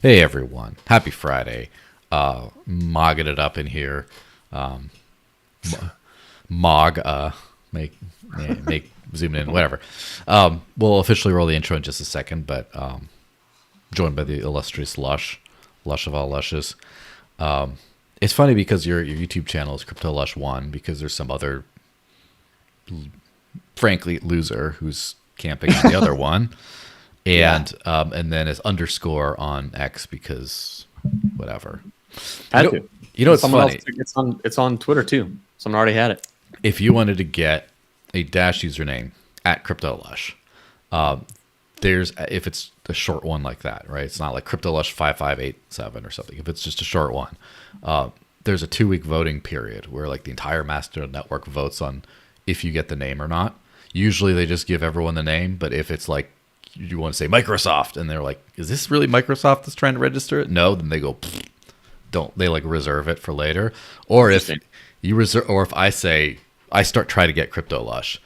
Hey everyone, happy Friday. Mogging it up in here. Um, Mog, make zoom in, whatever. We'll officially roll the intro in just a second, but joined by the illustrious Lush of all Lushes. It's funny because your YouTube channel is Crypto Lush 1 because there's some other, frankly, loser who's camping on the other one. And then it's underscore on X because whatever. You know it's funny. It's on Twitter too. Someone already had it. If you wanted to get a dash username at CryptoLush, if it's a short one like that, right? It's not like CryptoLush 5587 or something. If it's just a short one, there's a 2-week voting period where like the entire Mastodon network votes on if you get the name or not. Usually they just give everyone the name, but if it's like you want to say Microsoft and they're like, is this really Microsoft that's trying to register it? No, then they go, don't they like reserve it for later? Or if you reserve, or if I say I start trying to get CryptoLush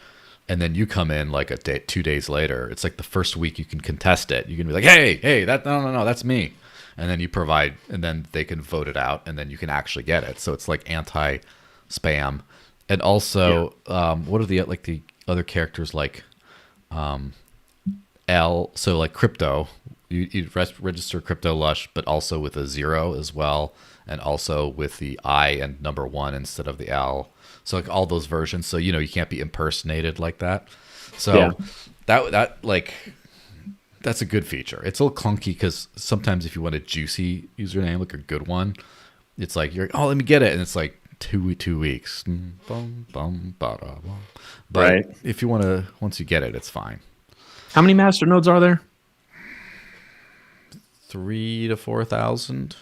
and then you come in like 2 days later, it's like the first week you can contest it. You can be like, hey, that no, that's me. And then you provide, and then they can vote it out and then you can actually get it. So it's like anti-spam. And also, what are the other characters like, L, so like crypto, you register CryptoLush, but also with a 0 as well, and also with the I and number 1 instead of the L. So like all those versions, so you can't be impersonated like that. So that that's a good feature. It's a little clunky because sometimes if you want a juicy username, like a good one, it's like let me get it, and it's like two weeks. But right. If you want to, once you get it, it's fine. How many master nodes are there? 3,000 to 4,000.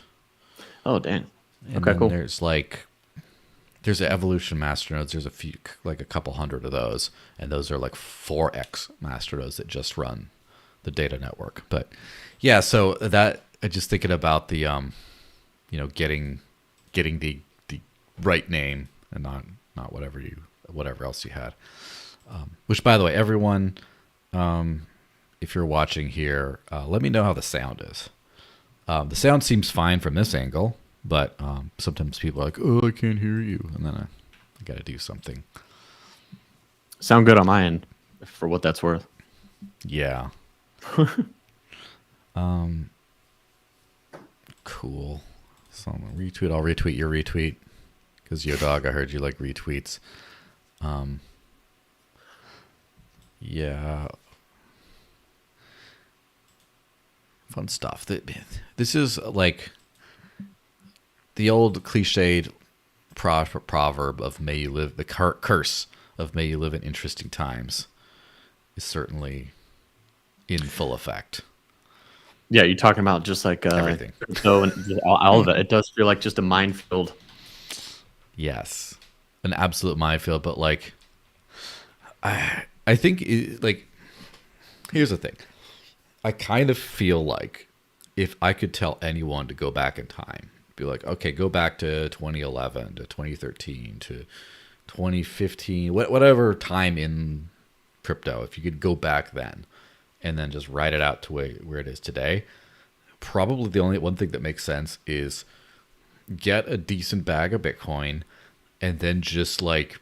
Oh, dang. And okay, cool. There's an evolution master nodes. There's a few, like a couple hundred of those, and those are like 4x master nodes that just run the data network. But yeah, so that I just thinking about the getting the right name and not whatever else you had. Which, by the way, everyone. If you're watching here, let me know how the sound is. The sound seems fine from this angle, but sometimes people are like, "Oh, I can't hear you," and then I got to do something. Sound good on my end, for what that's worth. Yeah. Cool. So I'm gonna retweet. I'll retweet your retweet because Yo Dog, I heard you like retweets. Yeah. Fun stuff. This is like the old cliched proverb of "May you live." The curse of "May you live in interesting times" is certainly in full effect. Yeah, you're talking about just like everything. So all of it. It does feel like just a minefield. Yes, an absolute minefield. But like, I think here's the thing. I kind of feel like if I could tell anyone to go back in time, be like, okay, go back to 2011 to 2013 to 2015, whatever time in crypto, if you could go back then and then just write it out to where it is today, probably the only one thing that makes sense is get a decent bag of Bitcoin and then just like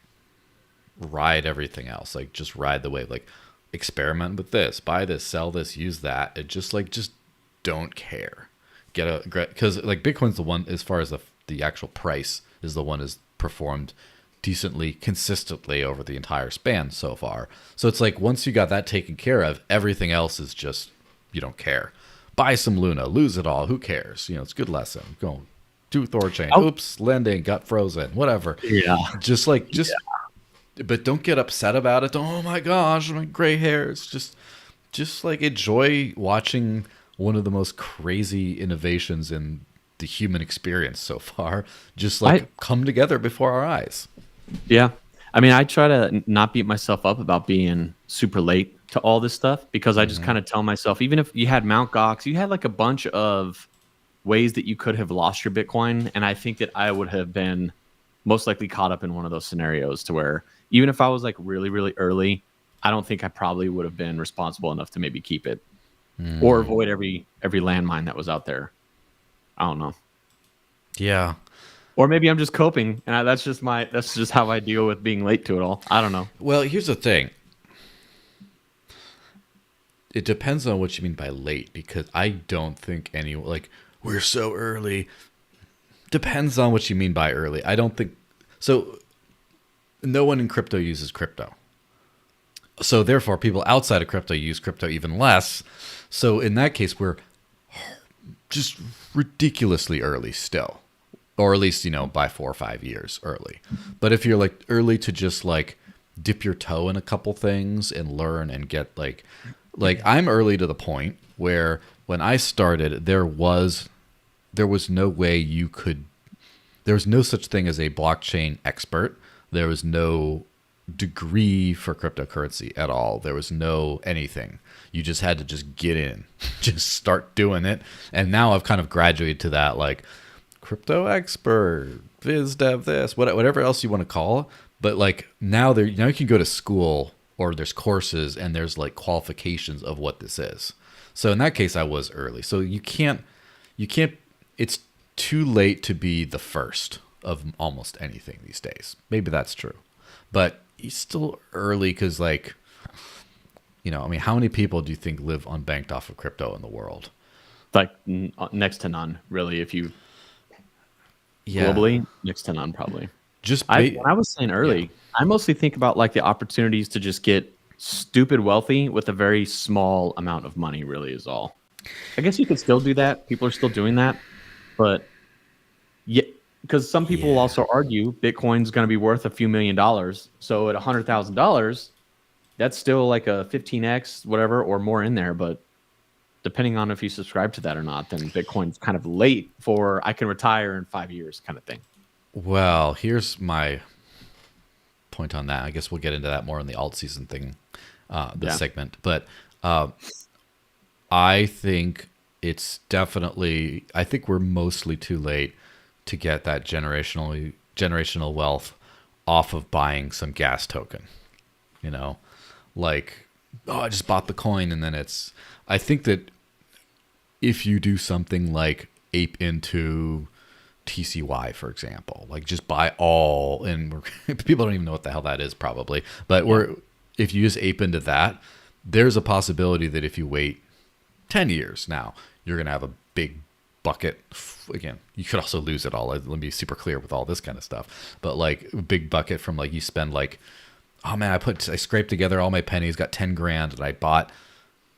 ride everything else. Like just ride the wave. Like experiment with this, buy this, sell this, use that. It just don't care. Because like Bitcoin's the one, as far as the actual price is the one is performed decently consistently over the entire span so far. So it's like once you got that taken care of, everything else is just you don't care. Buy some Luna, lose it all, who cares? It's a good lesson. Go do THORChain. Oops, lending got frozen, whatever. Yeah. But don't get upset about it. Oh my gosh, my gray hairs. Just like enjoy watching one of the most crazy innovations in the human experience so far. Just come together before our eyes. Yeah. I mean, I try to not beat myself up about being super late to all this stuff because I just kind of tell myself, even if you had Mt. Gox, you had like a bunch of ways that you could have lost your Bitcoin. And I think that I would have been most likely caught up in one of those scenarios to where even if I was like really, really early, I don't think I probably would have been responsible enough to maybe keep it or avoid every landmine that was out there. I don't know. Yeah. Or maybe I'm just coping, and that's just how I deal with being late to it all. I don't know. Well, here's the thing. It depends on what you mean by late, because I don't think like, we're so early. Depends on what you mean by early. I don't think so. No one in crypto uses crypto. So therefore, people outside of crypto use crypto even less. So in that case, we're just ridiculously early still, or at least, by 4 or 5 years early. But if you're like early to just like dip your toe in a couple things and learn and get like I'm early to the point where when I started, there was no way you could, there was no such thing as a blockchain expert. There was no degree for cryptocurrency at all. There was no anything. You just had to just get in, just start doing it. And now I've kind of graduated to that, like, crypto expert, biz dev, this, whatever else you want to call it. But like now you can go to school, or there's courses, and there's like qualifications of what this is. So in that case, I was early. So you can't, it's too late to be the first of almost anything these days. Maybe that's true, but he's still early because, like, I mean, how many people do you think live unbanked off of crypto in the world? Like next to none, really. If you globally, next to none, probably. When I was saying early, I mostly think about like the opportunities to just get stupid wealthy with a very small amount of money. Really, is all. I guess you could still do that. People are still doing that, but yeah, because some people will also argue Bitcoin's going to be worth a few $1,000,000. So at $100,000, that's still like a 15x, whatever, or more in there. But depending on if you subscribe to that or not, then Bitcoin's kind of late for I can retire in 5 years kind of thing. Well, here's my point on that. I guess we'll get into that more in the alt season thing, segment. But I think it's definitely, I think we're mostly too late to get that generational wealth off of buying some gas token. Like, I just bought the coin, and then I think that if you do something like ape into TCY, for example, like just buy all, and people don't even know what the hell that is probably, but if you just ape into that, there's a possibility that if you wait 10 years now, you're going to have a big bucket. Again, you could also lose it all. Let me be super clear with all this kind of stuff, but like a big bucket from like, you spend like, oh man, I scraped together all my pennies, got 10 grand, and I bought,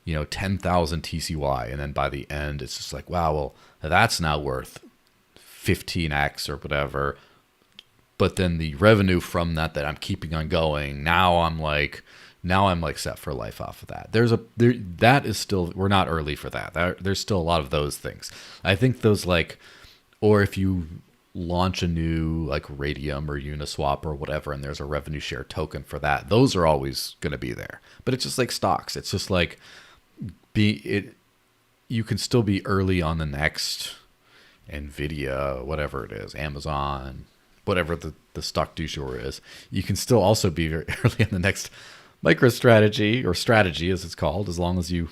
10,000 TCY. And then by the end, it's just like, wow, well, that's now worth 15x or whatever. But then the revenue from that I'm keeping on going, now I'm like set for life off of that. That is still, we're not early for that. There's still a lot of those things. I think those, like, or if you launch a new like Radium or Uniswap or whatever, and there's a revenue share token for that, those are always going to be there. But it's just like stocks. It's just like you can still be early on the next Nvidia, whatever it is, Amazon, whatever the stock du jour is. You can still also be very early on the next MicroStrategy, or strategy as it's called, as long as you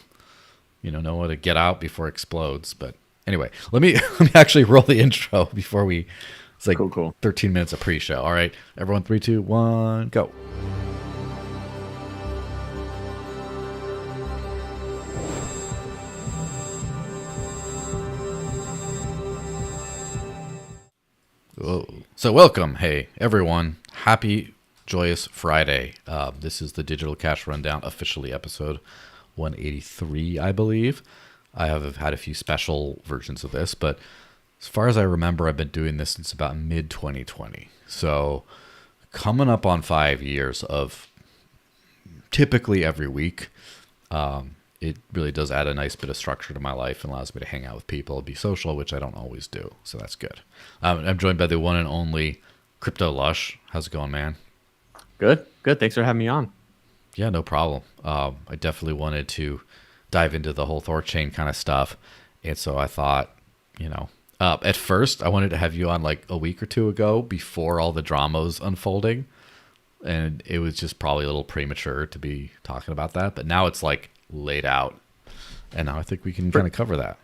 know how to get out before it explodes. But anyway, let me actually roll the intro before it's like cool. 13 minutes of pre-show. All right, everyone, 3, 2, 1, go. Whoa. So welcome, hey everyone, happy joyous Friday. This is the Digital Cash Rundown, officially episode 183, I believe. I have had a few special versions of this, but as far as I remember, I've been doing this since about mid-2020. So coming up on 5 years of typically every week. It really does add a nice bit of structure to my life and allows me to hang out with people, be social, which I don't always do. So that's good. I'm joined by the one and only Crypto Lush. How's it going, man? Good. Thanks for having me on. Yeah, no problem. I definitely wanted to dive into the whole THORChain kind of stuff. And so I thought, at first I wanted to have you on like a week or two ago before all the drama was unfolding. And it was just probably a little premature to be talking about that. But now it's like laid out. And now I think we can kind of cover that.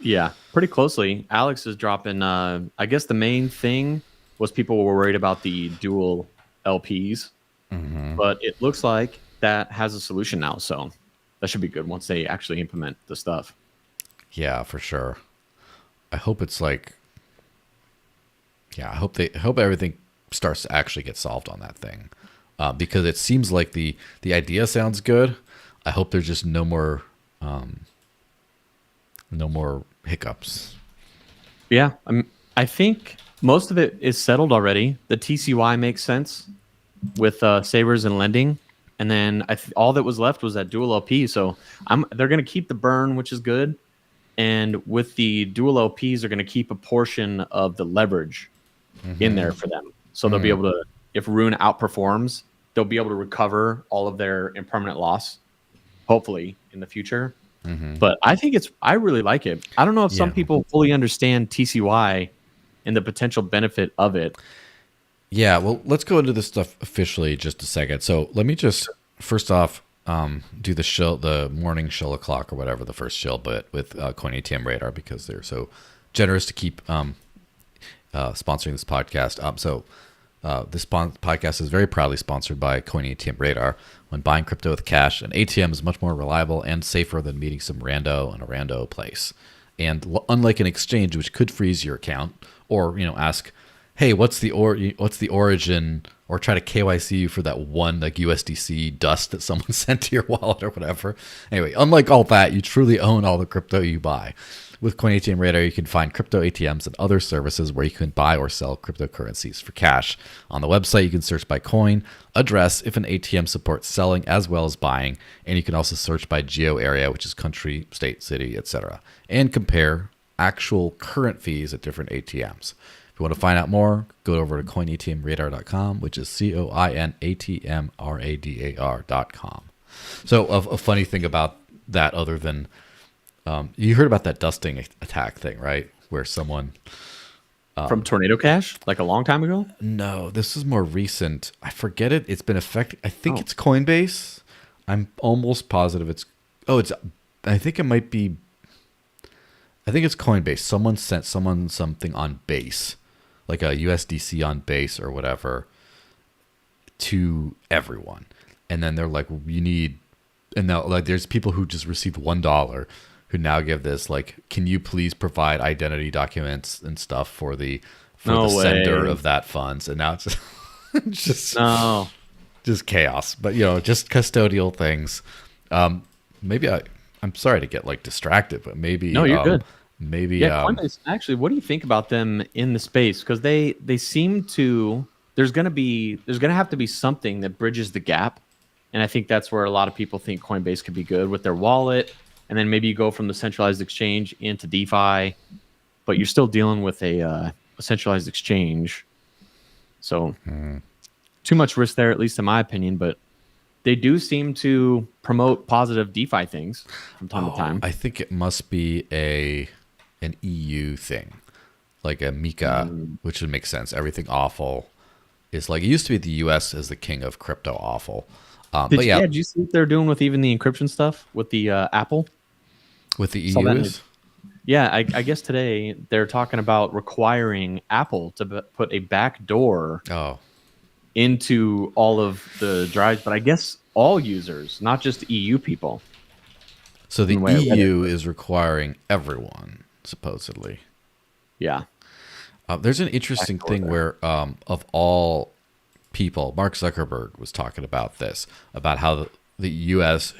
Yeah, pretty closely. Alex is dropping. I guess the main thing was people were worried about the dual LPs, but it looks like that has a solution now. So that should be good once they actually implement the stuff. Yeah, for sure. I hope it's like, yeah, I hope everything starts to actually get solved on that thing, because it seems like the idea sounds good. I hope there's just no more hiccups. Yeah, I think most of it is settled already. The TCY makes sense with savers and lending, and then all that was left was that dual LP. So they're going to keep the burn, which is good, and with the dual LPs, they're going to keep a portion of the leverage in there for them. So they'll be able to, if Rune outperforms, they'll be able to recover all of their impermanent loss, hopefully in the future. But I really like it. I don't know if some people fully understand TCY and the potential benefit of it. Yeah, well, let's go into this stuff officially just a second. So let me just first off do the morning shill o'clock or whatever, the first shill, but with Coin ATM Radar, because they're so generous to keep sponsoring this podcast. This podcast is very proudly sponsored by Coin ATM Radar. When buying crypto with cash, an ATM is much more reliable and safer than meeting some rando in a rando place. And unlike an exchange, which could freeze your account or ask, "Hey, what's the origin?" or try to KYC you for that one like USDC dust that someone sent to your wallet or whatever. Anyway, unlike all that, you truly own all the crypto you buy. With Coin ATM Radar, you can find crypto ATMs and other services where you can buy or sell cryptocurrencies for cash. On the website, you can search by coin, address if an ATM supports selling as well as buying, and you can also search by geo area, which is country, state, city, etc., and compare actual current fees at different ATMs. If you want to find out more, go over to coinatmradar.com, which is COINATMRADAR.com. So a funny thing about that, other than you heard about that dusting attack thing, right? Where someone From Tornado Cash, like a long time ago? no, this is more recent. I forget it. It's been affected. I think it's Coinbase. I'm almost positive I think it might be. I think it's Coinbase. Someone sent someone something on Base, like a USDC on Base or whatever, to everyone, and then they're like, "You need," and now like there's people who just received $1 who now give this like, "Can you please provide identity documents and stuff for the sender of that funds?" And now it's just chaos. But just custodial things. Maybe I'm sorry to get like distracted, but maybe No, you're good. Maybe Coinbase, actually, what do you think about them in the space? Because they seem to, there's gonna have to be something that bridges the gap, and I think that's where a lot of people think Coinbase could be good with their wallet, and then maybe you go from the centralized exchange into DeFi, but you're still dealing with a centralized exchange, so too much risk there, at least in my opinion. But they do seem to promote positive DeFi things from time to time. I think it must be an EU thing, like a Mika, which would make sense. Everything awful is like, it used to be the US as the king of crypto awful. Did you see what they're doing with even the encryption stuff with the Apple? With the EU is? Yeah, I guess today they're talking about requiring Apple to put a backdoor into all of the drives, but I guess all users, not just EU people. So the EU is requiring everyone, supposedly. Yeah. There's an interesting thing where, of all people, Mark Zuckerberg was talking about this, about how the U.S.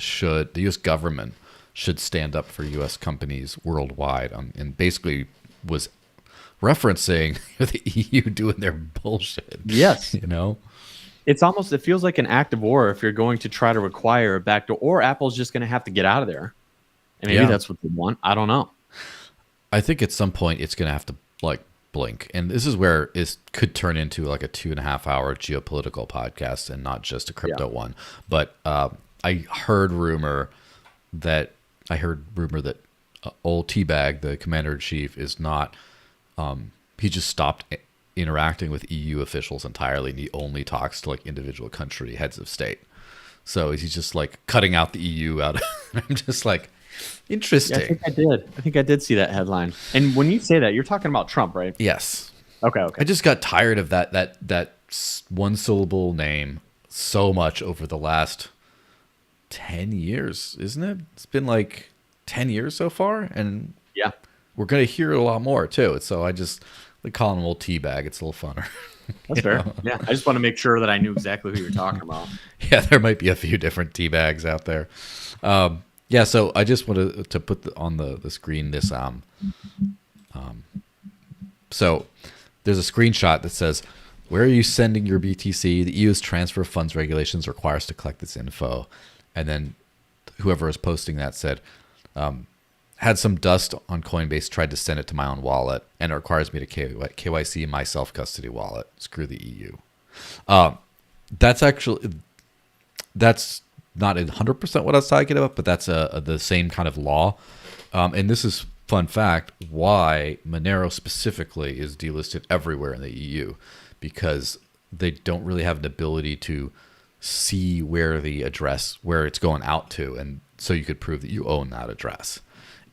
government should stand up for U.S. companies worldwide, and basically was referencing the EU doing their bullshit. Yes. It feels like an act of war if you're going to try to require a backdoor, or Apple's just going to have to get out of there. And maybe that's what they want. I don't know. I think at some point it's going to have to like blink. And this is where it could turn into like a 2.5-hour geopolitical podcast and not just a crypto one. But I heard rumor that old Teabag, the commander-in-chief, is not he just stopped interacting with EU officials entirely, and he only talks to like individual country heads of state. So he's just like cutting out the EU out. I'm just like, Interesting. Yeah, I think I did. I think I did see that headline. And when you say that, you're talking about Trump, right? Yes. Okay. I just got tired of that one syllable name so much over the last 10 years, isn't it? It's been like 10 years so far, and Yeah. we're going to hear it a lot more too. So I just like calling him old teabag. It's a little funner. That's fair. Yeah. I just want to make sure that I knew exactly who you're talking about. Yeah, there might be a few different teabags out there. Yeah, so I just wanted to put on the screen this. So there's a screenshot that says, "Where are you sending your BTC? The EU's transfer of funds regulations require us to collect this info." And then whoever was posting that said, "Had some dust on Coinbase, tried to send it to my own wallet, and it requires me to KYC my self-custody wallet. Screw the EU." That's not 100% what I was talking about, but that's the same kind of law. And this is, fun fact, why Monero specifically is delisted everywhere in the EU, because they don't really have an ability to see where it's going out to, and so you could prove that you own that address.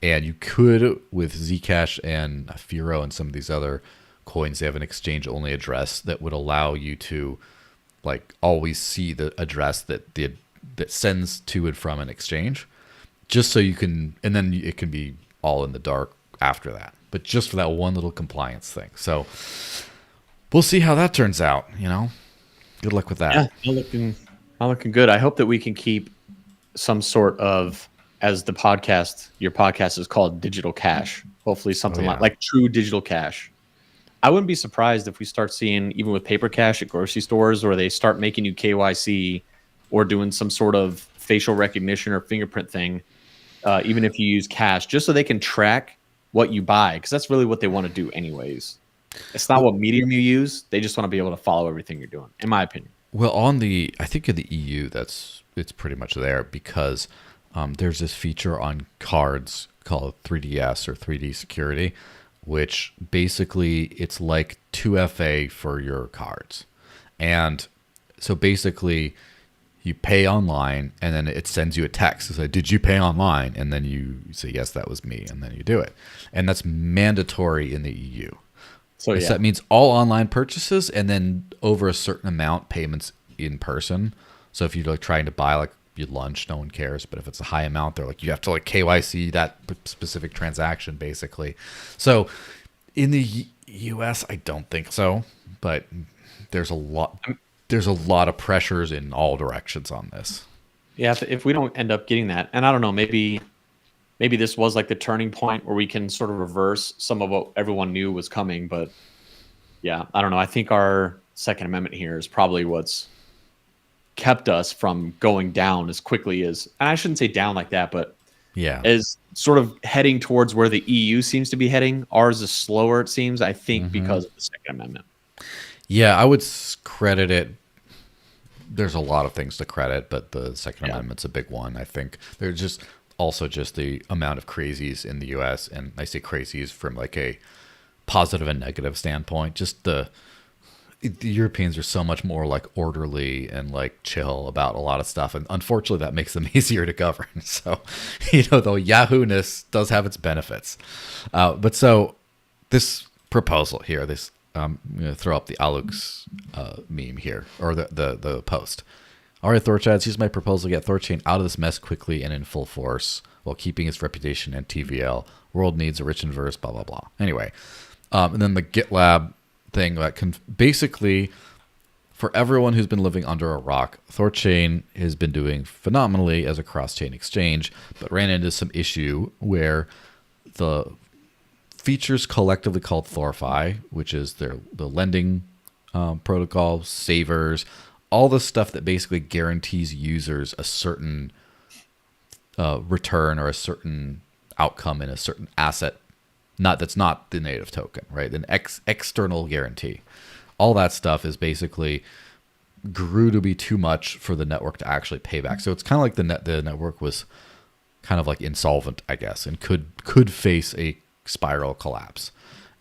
And you could with Zcash and Firo and some of these other coins, they have an exchange only address that would allow you to like always see the address that sends to and from an exchange, just so you can, and then it can be all in the dark after that, but just for that one little compliance thing. So we'll see how that turns out. Good luck with that. Yeah, not looking good. I hope that we can keep some sort of, as your podcast is called, digital cash. Hopefully something like true digital cash. I wouldn't be surprised if we start seeing, even with paper cash at grocery stores, or they start making you KYC or doing some sort of facial recognition or fingerprint thing, even if you use cash, just so they can track what you buy, because that's really what they want to do anyways. It's not what medium you use. They just want to be able to follow everything you're doing, in my opinion. Well, I think in the EU, it's pretty much there, because there's this feature on cards called 3DS or 3D security, which basically it's like 2FA for your cards. And so basically you pay online, and then it sends you a text. It's like, "Did you pay online?" And then you say, "Yes, that was me." And then you do it. And that's mandatory in the EU. So that means all online purchases, and then over a certain amount, payments in person. So if you're like trying to buy like your lunch, no one cares. But if it's a high amount, they're like, you have to like KYC that specific transaction, basically. So in the US, I don't think so, but there's a lot of pressures in all directions on this. Yeah, if we don't end up getting that, and I don't know, maybe this was like the turning point where we can sort of reverse some of what everyone knew was coming. But yeah, I don't know. I think our Second Amendment here is probably what's kept us from going down as quickly as, and I shouldn't say down like that, but as sort of heading towards where the EU seems to be heading. Ours is slower, it seems, I think, because of the Second Amendment. Yeah, I would credit it. There's a lot of things to credit, but the Second Amendment's a big one. I think there's just the amount of crazies in the US, and I say crazies from like a positive and negative standpoint. Just the Europeans are so much more like orderly and like chill about a lot of stuff, and unfortunately that makes them easier to govern. So the Yahoo-ness does have its benefits. But so this proposal here, this I'm going to throw up the Alux meme here, or the post. "All right, THORChain, here's my proposal to get THORChain out of this mess quickly and in full force while keeping its reputation and TVL. World needs a rich and diverse, blah, blah, blah." Anyway, and then the GitLab thing that can basically, for everyone who's been living under a rock, THORChain has been doing phenomenally as a cross-chain exchange, but ran into some issue where the features collectively called THORFi, which is the lending protocol, savers, all the stuff that basically guarantees users a certain return or a certain outcome in a certain asset, that's not the native token, right? An external guarantee. All that stuff is basically grew to be too much for the network to actually pay back. So it's kind of like the network was kind of like insolvent, I guess, and could face a spiral collapse.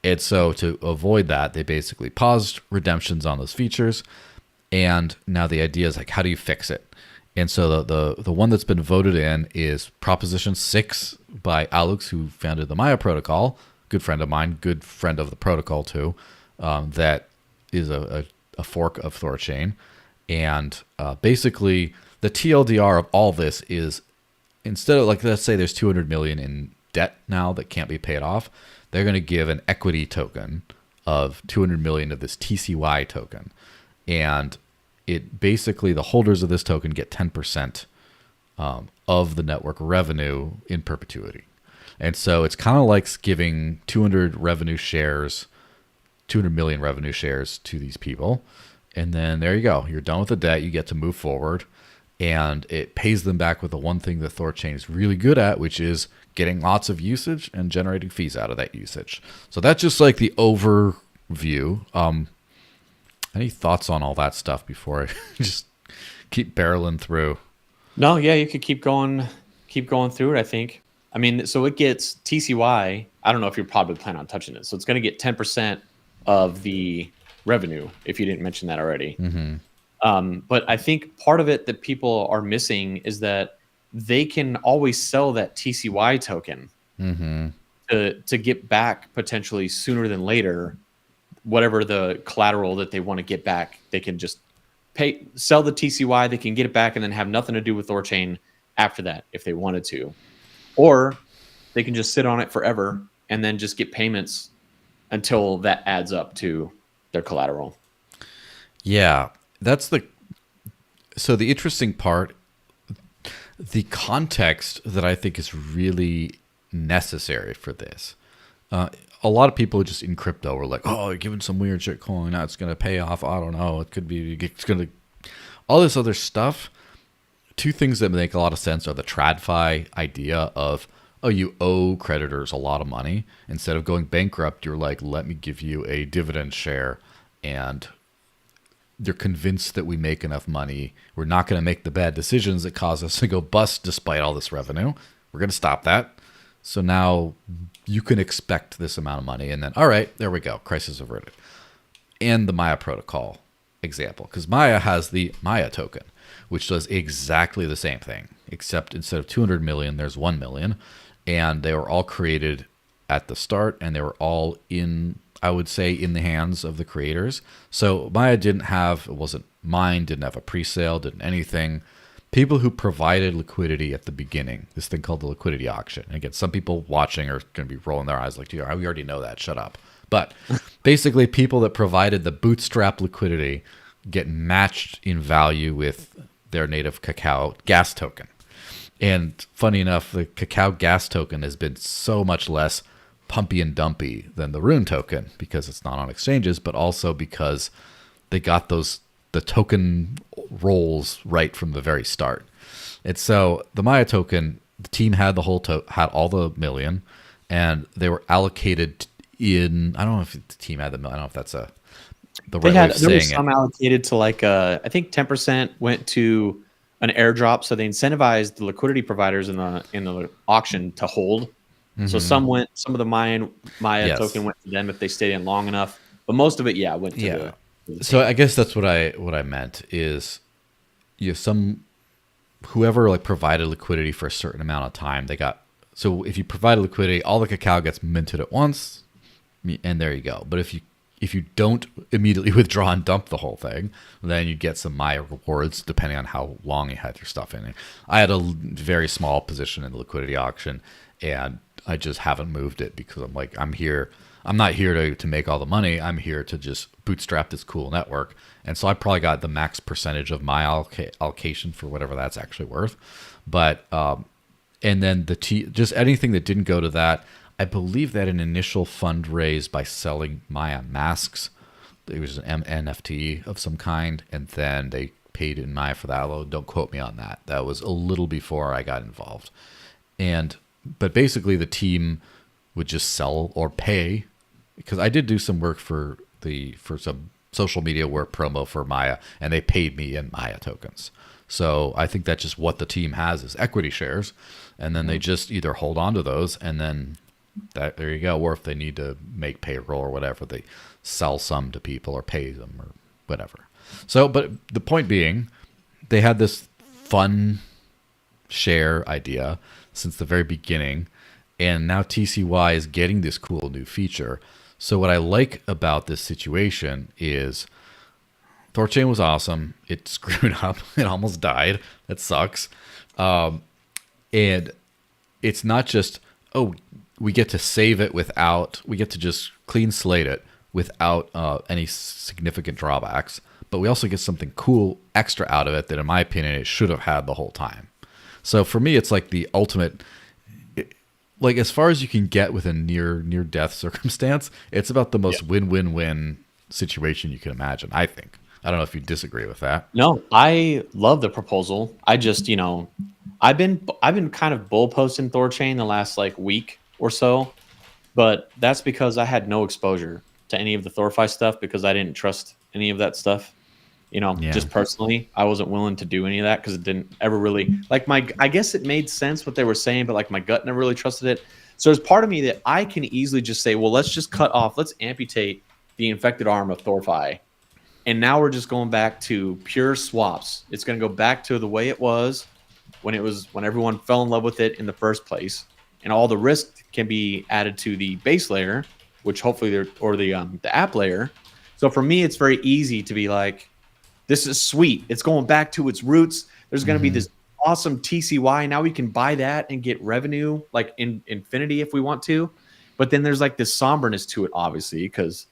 And so to avoid that, they basically paused redemptions on those features. And now the idea is like, how do you fix it? And so the one that's been voted in is Proposition 6 by Alex, who founded the Maya protocol. Good friend of mine, good friend of the protocol too. That is a fork of THORChain. And basically, the TLDR of all this is, instead of, like, let's say there's 200 million in debt now that can't be paid off, they're going to give an equity token of 200 million of this TCY token. And it basically, the holders of this token get 10% of the network revenue in perpetuity. And so it's kind of like giving 200 million revenue shares to these people. And then there you go. You're done with the debt. You get to move forward. And it pays them back with the one thing that THORChain is really good at, which is getting lots of usage and generating fees out of that usage. So that's just like the overview. Any thoughts on all that stuff before I just keep barreling through? No, yeah, you could keep going through it, I think. I mean, so it gets TCY. I don't know if you're probably planning on touching it. So it's going to get 10% of the revenue, if you didn't mention that already. But I think part of it that people are missing is that they can always sell that TCY token to get back potentially sooner than later, whatever the collateral that they want to get back. They can just sell the TCY, they can get it back, and then have nothing to do with THORChain after that if they wanted to. Or they can just sit on it forever and then just get payments until that adds up to their collateral. Yeah, so the interesting part, the context that I think is really necessary for this. A lot of people just in crypto are like, oh, you're giving some weird shit coin, now it's going to pay off. I don't know. It's going to, all this other stuff. Two things that make a lot of sense are the TradFi idea of, oh, you owe creditors a lot of money. Instead of going bankrupt, you're like, let me give you a dividend share. And they're convinced that we make enough money. We're not going to make the bad decisions that cause us to go bust despite all this revenue. We're going to stop that. So now you can expect this amount of money. And then, all right, there we go. Crisis averted. And the Maya protocol example, because Maya has the Maya token, which does exactly the same thing, except instead of 200 million, there's 1 million. And they were all created at the start, and they were all in, I would say, in the hands of the creators. So Maya it wasn't mined, didn't have a pre-sale, didn't anything. People who provided liquidity at the beginning, this thing called the liquidity auction. And again, some people watching are going to be rolling their eyes like, dude, we already know that, shut up. But basically, people that provided the bootstrap liquidity get matched in value with their native cacao gas token. And funny enough, the cacao gas token has been so much less pumpy and dumpy than the Rune token because it's not on exchanges, but also because they got the token roles right from the very start. And so the Maya token, the team had had all the million, and they were allocated in, I don't know if the team had the million, I don't know if that's the right way of saying it. There was some allocated to I think 10% went to an airdrop, so they incentivized the liquidity providers in the auction to hold. So some of the Maya token went to them if they stayed in long enough, but most of it, went to the So I guess that's what I meant is, whoever provided liquidity for a certain amount of time, so if you provide liquidity, all the cacao gets minted at once, and there you go. But if you don't immediately withdraw and dump the whole thing, then you get some Maya rewards depending on how long you had your stuff in it. I had a very small position in the liquidity auction, and I just haven't moved it because I'm like, I'm not here to make all the money. I'm here to just bootstrap this cool network. And so I probably got the max percentage of my allocation for whatever that's actually worth. But, and then just anything that didn't go to that, I believe that an initial fundraise by selling Maya masks, it was an NFT of some kind, and then they paid in Maya for that. Although don't quote me on that. That was a little before I got involved. But basically the team would just sell or pay, because I did do some work for some social media work promo for Maya, and they paid me in Maya tokens. So I think that's just what the team has is equity shares, and then they just either hold on to those, and then there you go. Or if they need to make payroll or whatever, they sell some to people or pay them or whatever. So, but the point being, they had this fun share idea since the very beginning, and now TCY is getting this cool new feature. So what I like about this situation is THORChain was awesome. It screwed up. It almost died. That sucks. And it's not just, oh, we get to save it we get to just clean slate it without any significant drawbacks, but we also get something cool extra out of it that, in my opinion, it should have had the whole time. So for me, it's like the ultimate, like as far as you can get with a near death circumstance, it's about the most win-win-win situation you can imagine, I think. I don't know if you disagree with that. No, I love the proposal. I just, I've been kind of bull posting THORChain the last like week or so, but that's because I had no exposure to any of the THORFi stuff because I didn't trust any of that stuff. Just personally, I wasn't willing to do any of that because it didn't ever really I guess it made sense what they were saying, but like my gut never really trusted it. So there's part of me that I can easily just say, well, let's just let's amputate the infected arm of THORFi. And now we're just going back to pure swaps. It's going to go back to the way it was when everyone fell in love with it in the first place. And all the risk can be added to the base layer, which hopefully the app layer. So for me, it's very easy to be like, this is sweet. It's going back to its roots. There's going to be this awesome TCY. Now we can buy that and get revenue like in infinity if we want to. But then there's like this somberness to it, obviously, because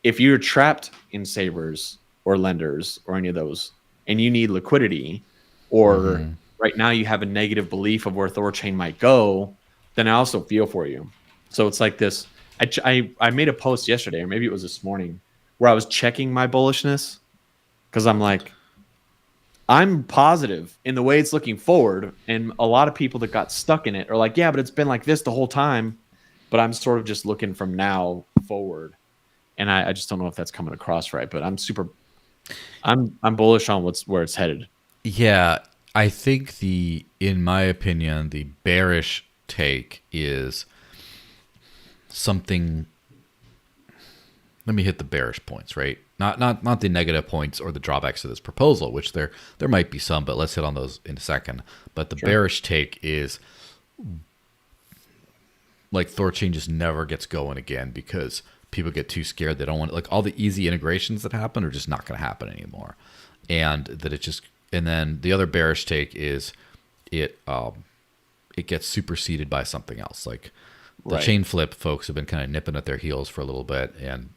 if you're trapped in savers or lenders or any of those and you need liquidity, or right now you have a negative belief of where THORChain might go, then I also feel for you. So it's like this. I made a post yesterday, or maybe it was this morning, where I was checking my bullishness because I'm like, I'm positive in the way it's looking forward. And a lot of people that got stuck in it are like, yeah, but it's been like this the whole time. But I'm sort of just looking from now forward. And I just don't know if that's coming across right, but I'm bullish on where it's headed. Yeah, I think in my opinion, the bearish take is something. Let me hit the bearish points, right? Not the negative points or the drawbacks of this proposal, which there might be some, but let's hit on those in a second. But the bearish take is like THORChain just never gets going again because people get too scared. They don't want like all the easy integrations that happen are just not going to happen anymore. And then the other bearish take is it gets superseded by something else. Like the chain flip folks have been kind of nipping at their heels for a little bit. And,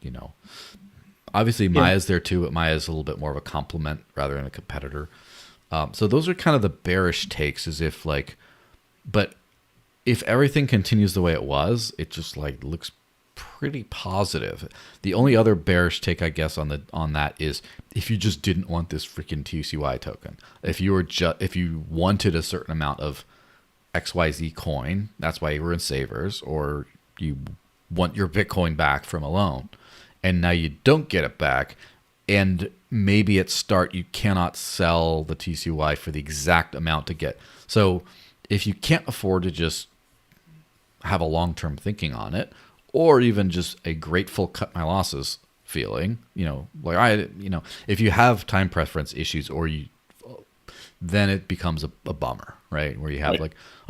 obviously Maya's there too, but Maya's a little bit more of a complement rather than a competitor. So those are kind of the bearish takes but if everything continues the way it was, it just like looks pretty positive. The only other bearish take, I guess, on that is if you just didn't want this freaking TCY token. If you wanted a certain amount of XYZ coin, that's why you were in savers, or you want your Bitcoin back from a loan, and now you don't get it back, and maybe at start you cannot sell the TCY for the exact amount to get. So if you can't afford to just have a long-term thinking on it, or even just a grateful cut my losses feeling, if you have time preference issues then it becomes a bummer, right? Where you have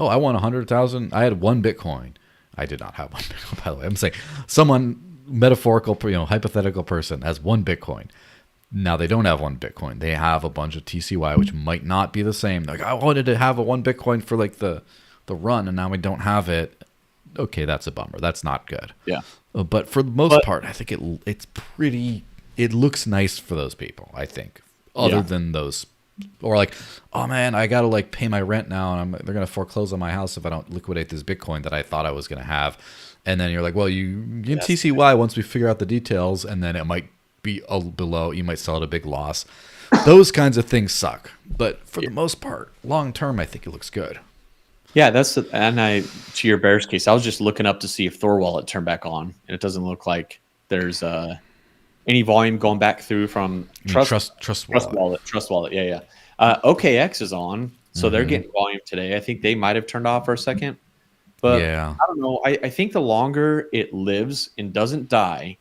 oh, I want 100,000. I had one Bitcoin. I did not have one Bitcoin, by the way. I'm saying someone metaphorical, hypothetical person has one Bitcoin. Now they don't have one Bitcoin. They have a bunch of TCY, which might not be the same. Like I wanted to have a one Bitcoin for like the run, and now we don't have it. Okay, that's a bummer. That's not good. Yeah. But for the most part, I think it looks nice for those people, I think. Other than those, or like, oh man, I got to like pay my rent now, and they're going to foreclose on my house if I don't liquidate this Bitcoin that I thought I was going to have. And then you're like, well, you get TCY once we figure out the details, and then it might be below. You might sell at a big loss. Those kinds of things suck. But for the most part, long term, I think it looks good. Yeah, to your bearish case, I was just looking up to see if Thor Wallet turned back on, and it doesn't look like there's any volume going back through from Trust Wallet. Yeah. OKX is on, so they're getting volume today. I think they might have turned off for a second, but I don't know. I think the longer it lives and doesn't die,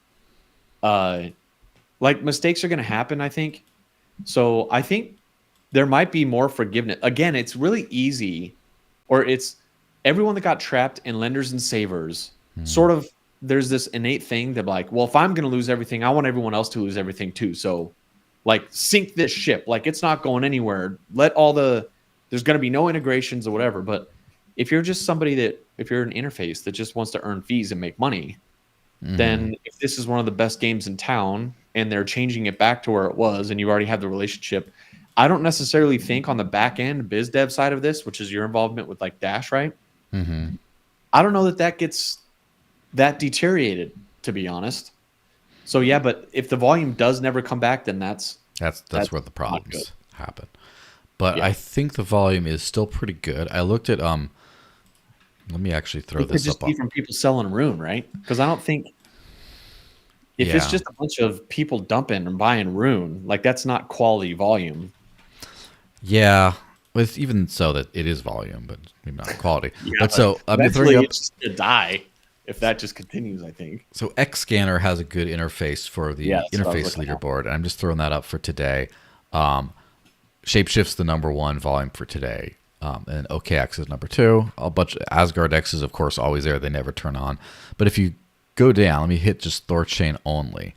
mistakes are going to happen. I think so. I think there might be more forgiveness. Again, it's really easy, or it's everyone that got trapped in lenders and savers. Sort of, there's this innate thing that like, well, if I'm going to lose everything, I want everyone else to lose everything too. So, like, sink this ship. Like, it's not going anywhere. There's going to be no integrations or whatever. But if you're just somebody if you're an interface that just wants to earn fees and make money, then if this is one of the best games in town and they're changing it back to where it was and you already have the relationship, I don't necessarily think on the back end biz dev side of this, which is your involvement with like Dash, right? I don't know that gets that deteriorated, to be honest. So yeah, but if the volume does never come back, then that's where the problems happen. But I think the volume is still pretty good. I looked at let me actually throw this up. It could just be from people selling Rune, right? Because I don't think if it's just a bunch of people dumping and buying Rune, like that's not quality volume. Yeah, with even so that it is volume, but maybe not quality. But so I'm throwing up. It's just to die if that just continues, I think. So Xscanner has a good interface for the interface leaderboard, and I'm just throwing that up for today. Shapeshift's the #1 volume for today. And OKX is #2. A bunch of Asgard X is, of course, always there. They never turn on. But if you go down, let me hit just THORChain only.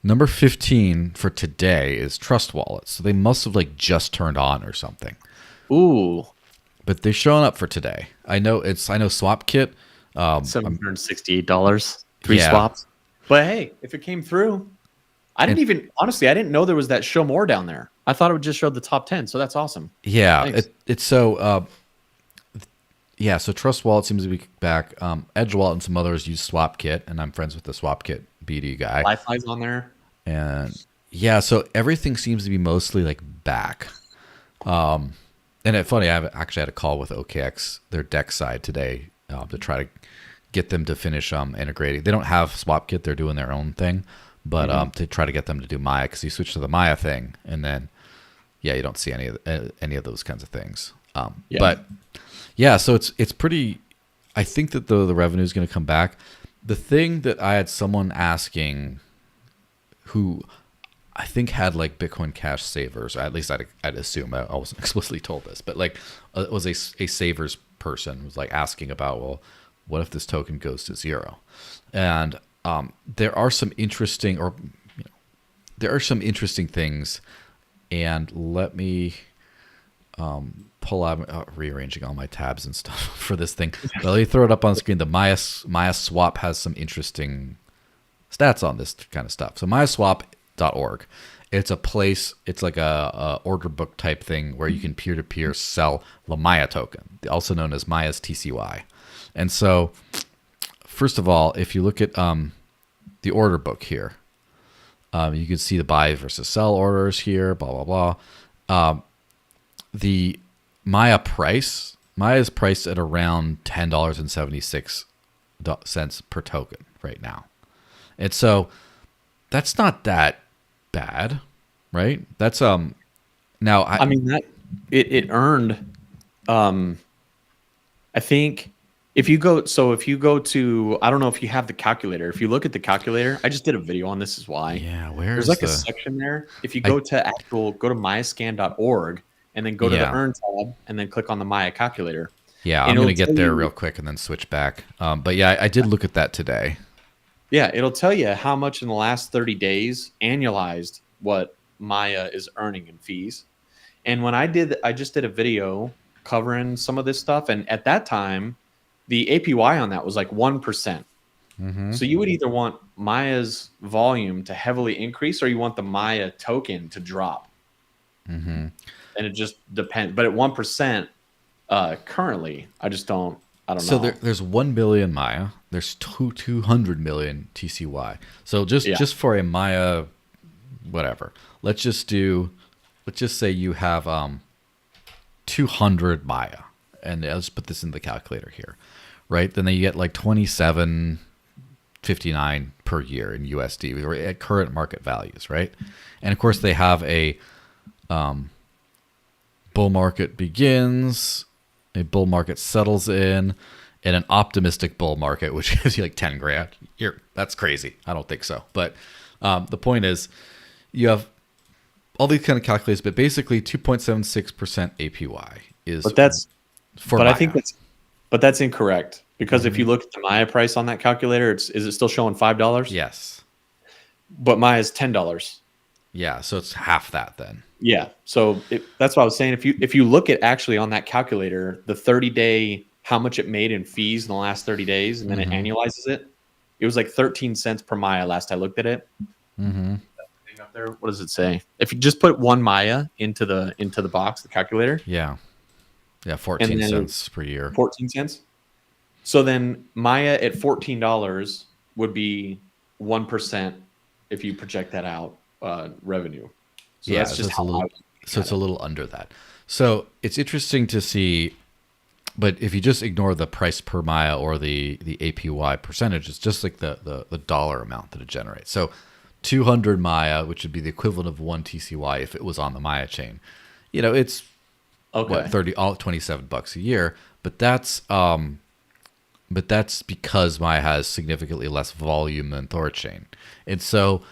Number 15 for today is Trust Wallet. So they must have like just turned on or something. Ooh. But they're showing up for today. I know Swap Kit. $768, 3 swaps. But hey, if it came through, I didn't know there was that show more down there. I thought it would just show the top 10. So that's awesome. Yeah. It's so, so Trust Wallet seems to be back. Edge Wallet and some others use Swap Kit, and I'm friends with the Swap Kit BD guy. Wi-Fi's on there. And yeah, so everything seems to be mostly like back. And it's funny, I actually had a call with OKX, their deck side today, to try to get them to finish integrating. They don't have Swap Kit; they're doing their own thing, but to try to get them to do Maya, because you switch to the Maya thing, and then you don't see any of those kinds of things. But yeah, so it's pretty. I think that the revenue is going to come back. The thing that I had someone asking, who I think had like Bitcoin Cash savers, or at least I'd assume. I wasn't explicitly told this, but like it was a savers person was like asking about, well, what if this token goes to 0? And there are some interesting, things. And let me pull out, rearranging all my tabs and stuff for this thing. But let me throw it up on the screen. The Maya Swap has some interesting stats on this kind of stuff. So mayaswap.org. It's a place, it's like a order book type thing where you can peer-to-peer sell the Maya token, also known as Maya's TCY. And so, first of all, if you look at the order book here, you can see the buy versus sell orders here, blah, blah, blah. The Maya is priced at around $10.76 per token right now. And so that's not that bad, right? That's now I mean that it earned I think if you go to, I don't know if you have the calculator. If you look at the calculator, I just did a video on this is why. Yeah, there's like a section there. If you go to mayascan.org and then go to the earn tab and then click on the Maya calculator. Yeah, I'm going to get there real quick and then switch back. But yeah, I did look at that today. Yeah, it'll tell you how much in the last 30 days annualized what Maya is earning in fees. And when I just did a video covering some of this stuff. And at that time, the APY on that was like 1%. So you would either want Maya's volume to heavily increase or you want the Maya token to drop. And it just depends. But at 1%, currently, I don't know. So there's 1 billion Maya. There's 200 million TCY. So just for a Maya, whatever. Let's just say you have 200 Maya, and let's put this in the calculator here, right? Then you get like 27.59 per year in USD or at current market values, right? And of course they have a bull market begins, a bull market settles in, and an optimistic bull market, which gives you like 10 grand. That's crazy. I don't think so. But the point is, you have all these kind of calculators, but basically 2.76% APY is But that's for but Maya. I think that's incorrect because if you look at the Maya price on that calculator, is it still showing $5? Yes. But Maya's $10. Yeah, so it's half that then. Yeah. So that's what I was saying. If you look at actually on that calculator, the 30-day, how much it made in fees in the last 30 days, and then it annualizes it, it was like 13 cents per Maya last I looked at it. Mm-hmm. Up there, what does it say? If you just put one Maya into the box, the calculator. Yeah. Yeah, 14 cents per year. 14 cents. So then Maya at $14 would be 1% if you project that out revenue. So Yeah, that's just it's a little under that. So it's interesting to see, but if you just ignore the price per Maya or the APY percentage, it's just like the dollar amount that it generates. So 200 Maya, which would be the equivalent of 1 TCY if it was on the Maya chain, it's what, $27 a year, but that's because Maya has significantly less volume than THORChain. And so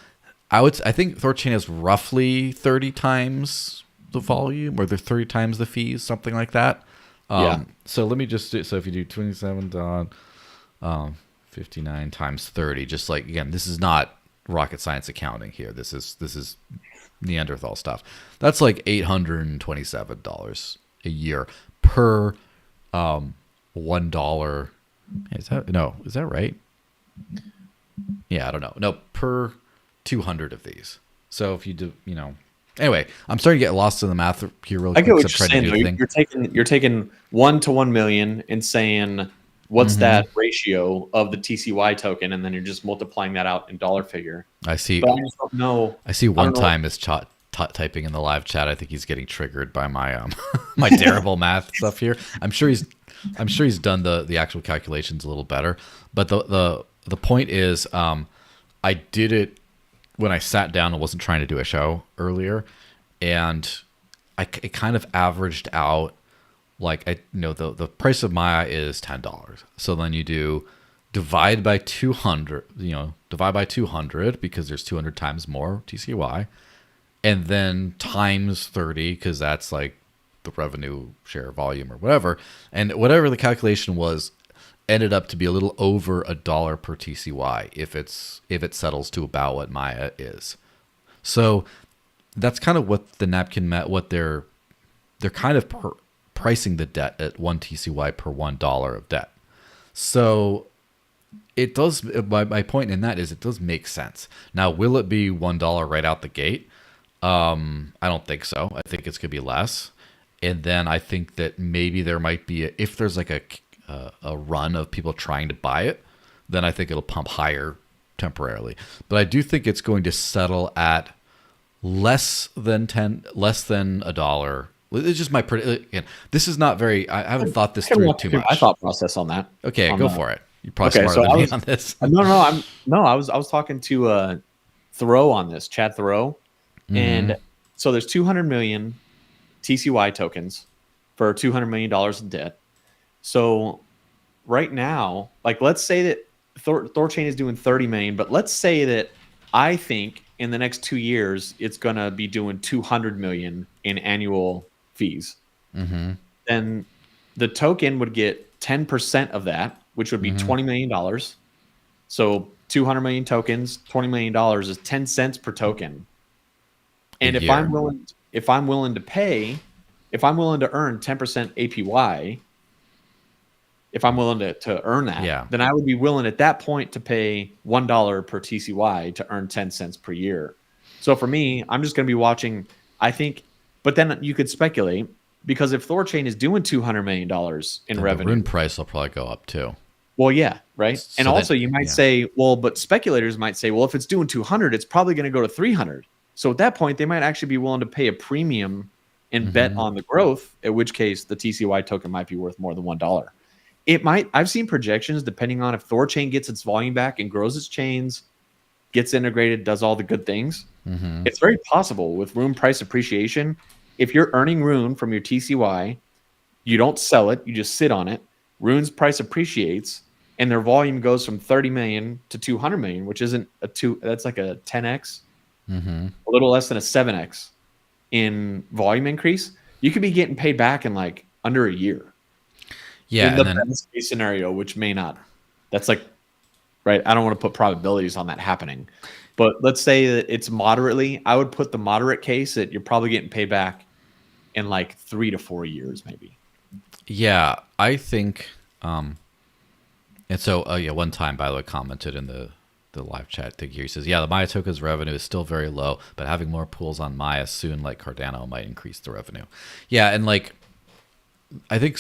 I think THORChain has roughly 30 times the volume, or they're 30 times the fees, something like that. So let me just do, so if you do 27.59 times 30, just like, again, this is not rocket science accounting here. This is Neanderthal stuff. That's like $827 a year per $1. Is that right? Yeah, I don't know. No, per 200 of these. So if you do, anyway, I'm starting to get lost in the math here real quick. I get what you're saying, though. You're taking 1 to 1 million and saying, what's that ratio of the TCY token? And then you're just multiplying that out in dollar figure. I see. But I just don't know. I see one time is typing in the live chat. I think he's getting triggered by my my terrible math stuff here. I'm sure he's done the actual calculations a little better. But the point is, I did it when I sat down and wasn't trying to do a show earlier, and it kind of averaged out. Like, the price of Maya is $10. So then you divide by 200, because there's 200 times more TCY, and then times 30, because that's like the revenue share volume or whatever. And whatever the calculation was ended up to be a little over $1 per TCY if it settles to about what Maya is. So that's kind of what the napkin what they're kind of pricing the debt at 1 TCY per $1 of debt. So it does. My point in that is it does make sense. Now, will it be $1 right out the gate? I don't think so. I think it's gonna be less. And then I think that maybe there might be if there's like a run of people trying to buy it, then I think it'll pump higher temporarily. But I do think it's going to settle at less than $1. It's just my again. This is not very. I haven't thought this through too much. My thought process on that. Okay, go for it. You're probably smarter than me on this. I was talking to Thoreau on this, Chad Thoreau, and so there's 200 million TCY tokens for $200 million in debt. So right now, like, let's say that THORChain is doing 30 million, but let's say that I think in the next 2 years it's gonna be doing 200 million in annual fees. Then the token would get 10% of that, which would be $20 million. So 200 million tokens, $20 million is 10 cents per token. And if I'm willing to earn 10% APY, if I'm willing to earn that, then I would be willing at that point to pay $1 per TCY to earn 10 cents per year. So for me, I'm just going to be watching, I think, but then you could speculate, because if THORChain is doing $200 million in revenue, the rune price will probably go up too. Well, yeah, right. So and also you might say, well, but speculators might say, well, if it's doing 200, it's probably going to go to 300. So at that point, they might actually be willing to pay a premium and bet on the growth, in which case the TCY token might be worth more than $1. It might. I've seen projections depending on if THORChain gets its volume back and grows its chains, gets integrated, does all the good things. It's very possible with rune price appreciation. If you're earning rune from your TCY, you don't sell it, you just sit on it. Rune's price appreciates, and their volume goes from 30 million to 200 million, which isn't that's like a 10x, a little less than a 7x. in volume increase, you could be getting paid back in like under a year. Yeah, in the best case scenario, which may not. That's like, right. I don't want to put probabilities on that happening, but let's say that it's moderately. I would put the moderate case that you're probably getting paid back in like 3 to 4 years, maybe. Yeah, I think. And so, yeah, one time, by the way, commented in the live chat thing here. He says, yeah, the Maya token's revenue is still very low, but having more pools on Maya soon, like Cardano, might increase the revenue. Yeah, and like, I think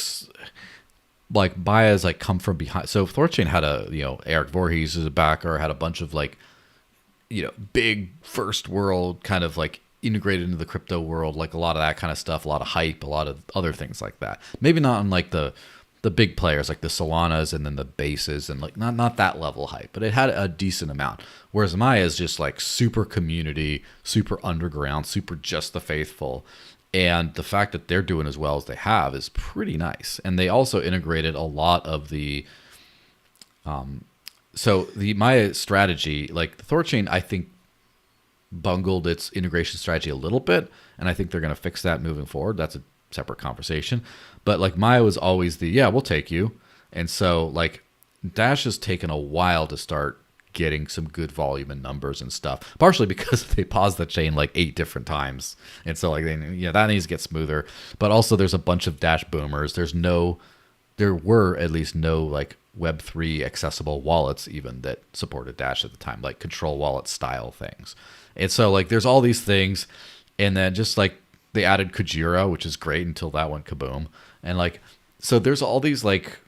like Maya's like come from behind. So THORChain had a, Eric Voorhees is a backer, had a bunch of like, big first world kind of like integrated into the crypto world, like a lot of that kind of stuff, a lot of hype, a lot of other things like that. Maybe not on like the big players like the Solanas and then the bases and like not that level hype, but it had a decent amount. Whereas Maya is just like super community, super underground, super just the faithful. And the fact that they're doing as well as they have is pretty nice. And they also integrated a lot of the so the Maya strategy, like the THORChain, I think bungled its integration strategy a little bit, and I think they're going to fix that moving forward. That's a separate conversation. But like Maya was always we'll take you. And so like Dash has taken a while to start getting some good volume and numbers and stuff, partially because they paused the chain like 8 different times. And so like that needs to get smoother. But also there's a bunch of Dash boomers. There were at least no like Web3 accessible wallets even that supported Dash at the time, like control wallet style things. And so like there's all these things, and then just like they added Kujira, which is great until that went kaboom. And like, so there's all these like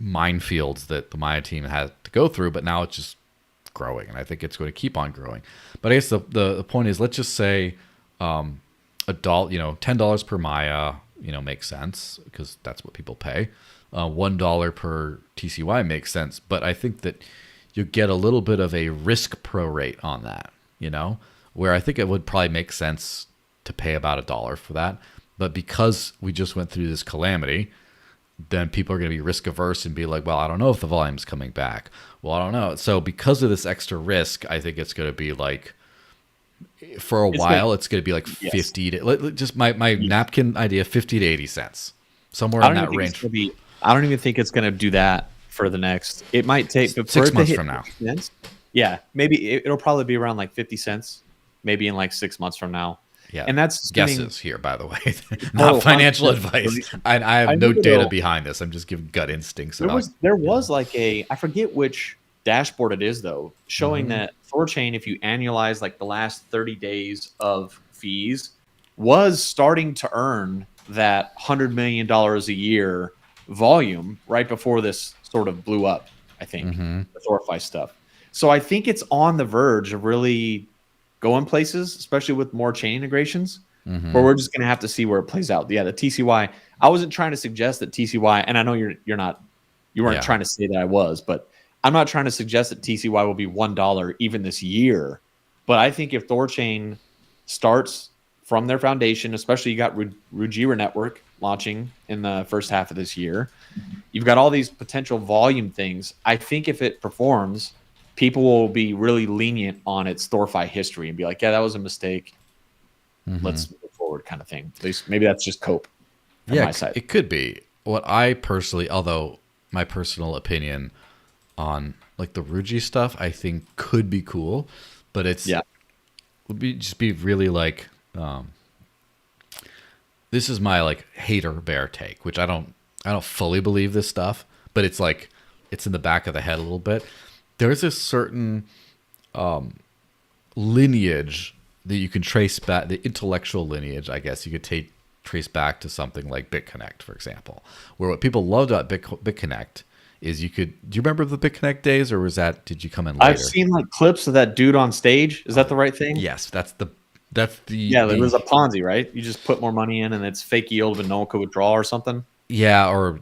minefields that the Maya team had to go through, but now it's just growing, and I think it's going to keep on growing. But I guess the point is, let's just say $1, $10 per Maya, makes sense because that's what people pay. $1 per TCY makes sense, but I think that you get a little bit of a risk prorate on that, where I think it would probably make sense to pay about $1 for that. But because we just went through this calamity, then people are going to be risk averse and be like, well, I don't know if the volume's coming back. Well, I don't know. So because of this extra risk, I think it's going to be like, for a while, it's going to be like 50 to, just my napkin idea, 50 to 80 cents, somewhere in that range. I don't even think it's going to do that for the next, it might take 6 months from now. Cents, yeah, maybe it'll probably be around like 50 cents, maybe in like 6 months from now. Yeah, and that's guesses here, by the way, not financial advice. I have no data behind this. I'm just giving gut instincts. There was like I forget which dashboard it is though, showing that THORChain, if you annualize like the last 30 days of fees, was starting to earn that $100 million a year volume right before this sort of blew up. I think the THORFi stuff. So I think it's on the verge of really going places, especially with more chain integrations, but we're just going to have to see where it plays out. Yeah, the TCY, I wasn't trying to suggest that TCY, and I know you weren't trying to say that I was, but I'm not trying to suggest that TCY will be $1 even this year. But I think if THORChain starts from their foundation, especially you got Rujira Network launching in the first half of this year, you've got all these potential volume things. I think if it performs, people will be really lenient on its THORFi history and be like, yeah, that was a mistake. Let's move forward kind of thing. At least maybe that's just cope from my side. It could be. What I personally, although my personal opinion on like the Ruji stuff, I think could be cool, but would just be really like, this is my like hater bear take, which I don't fully believe this stuff, but it's like, it's in the back of the head a little bit. There's a certain lineage that you can trace back, the intellectual lineage, I guess you could trace back to something like BitConnect, for example, where what people loved about BitConnect is do you remember the BitConnect days, or did you come in later? I've seen like clips of that dude on stage. Is that the right thing? Yes, that's the there was a Ponzi, right? You just put more money in and it's fake yield, but no one could withdraw or something. Yeah, or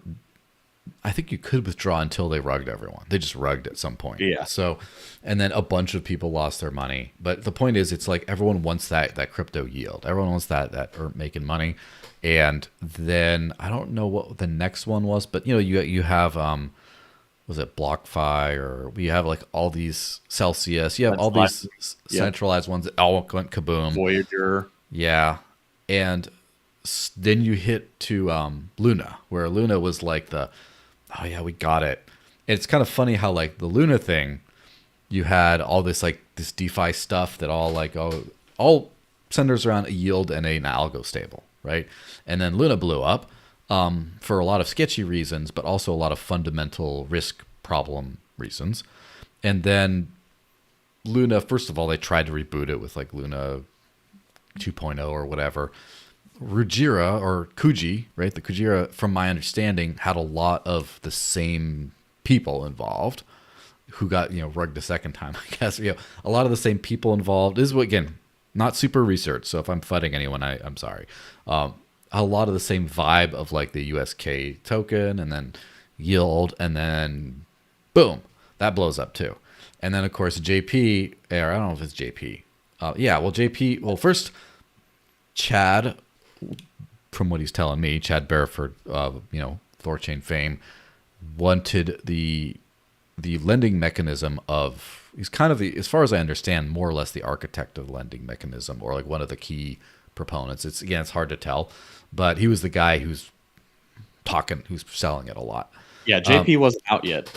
I think you could withdraw until they rugged everyone. They just rugged at some point. Yeah. So, and then a bunch of people lost their money. But the point is, it's like everyone wants that crypto yield. Everyone wants that or making money. And then I don't know what the next one was, but you have was it BlockFi, or we have like all these Celsius. You have all these centralized ones that all went kaboom. Voyager. Yeah. And then you hit to Luna, where Luna was like oh yeah, we got it. And it's kind of funny how like the Luna thing, you had all this like this DeFi stuff that all centers around a yield and an algo stable, right? And then Luna blew up for a lot of sketchy reasons, but also a lot of fundamental risk problem reasons. And then Luna, first of all, they tried to reboot it with like Luna 2.0 or whatever. Rujira or Kuji, right? The Kujira, from my understanding, had a lot of the same people involved who got, rugged a second time, I guess. A lot of the same people involved. This is, again, not super research, so if I'm fighting anyone, I'm sorry. A lot of the same vibe of like the USK token and then yield, and then boom, that blows up too. And then, of course, JP, or I don't know if it's JP. JP, first, Chad, from what he's telling me, Chad Bareford, THORChain fame, wanted the lending mechanism of, he's kind of the, as far as I understand, more or less the architect of the lending mechanism, or like one of the key proponents. It's hard to tell, but he was the guy who's selling it a lot. Yeah, JP wasn't out yet.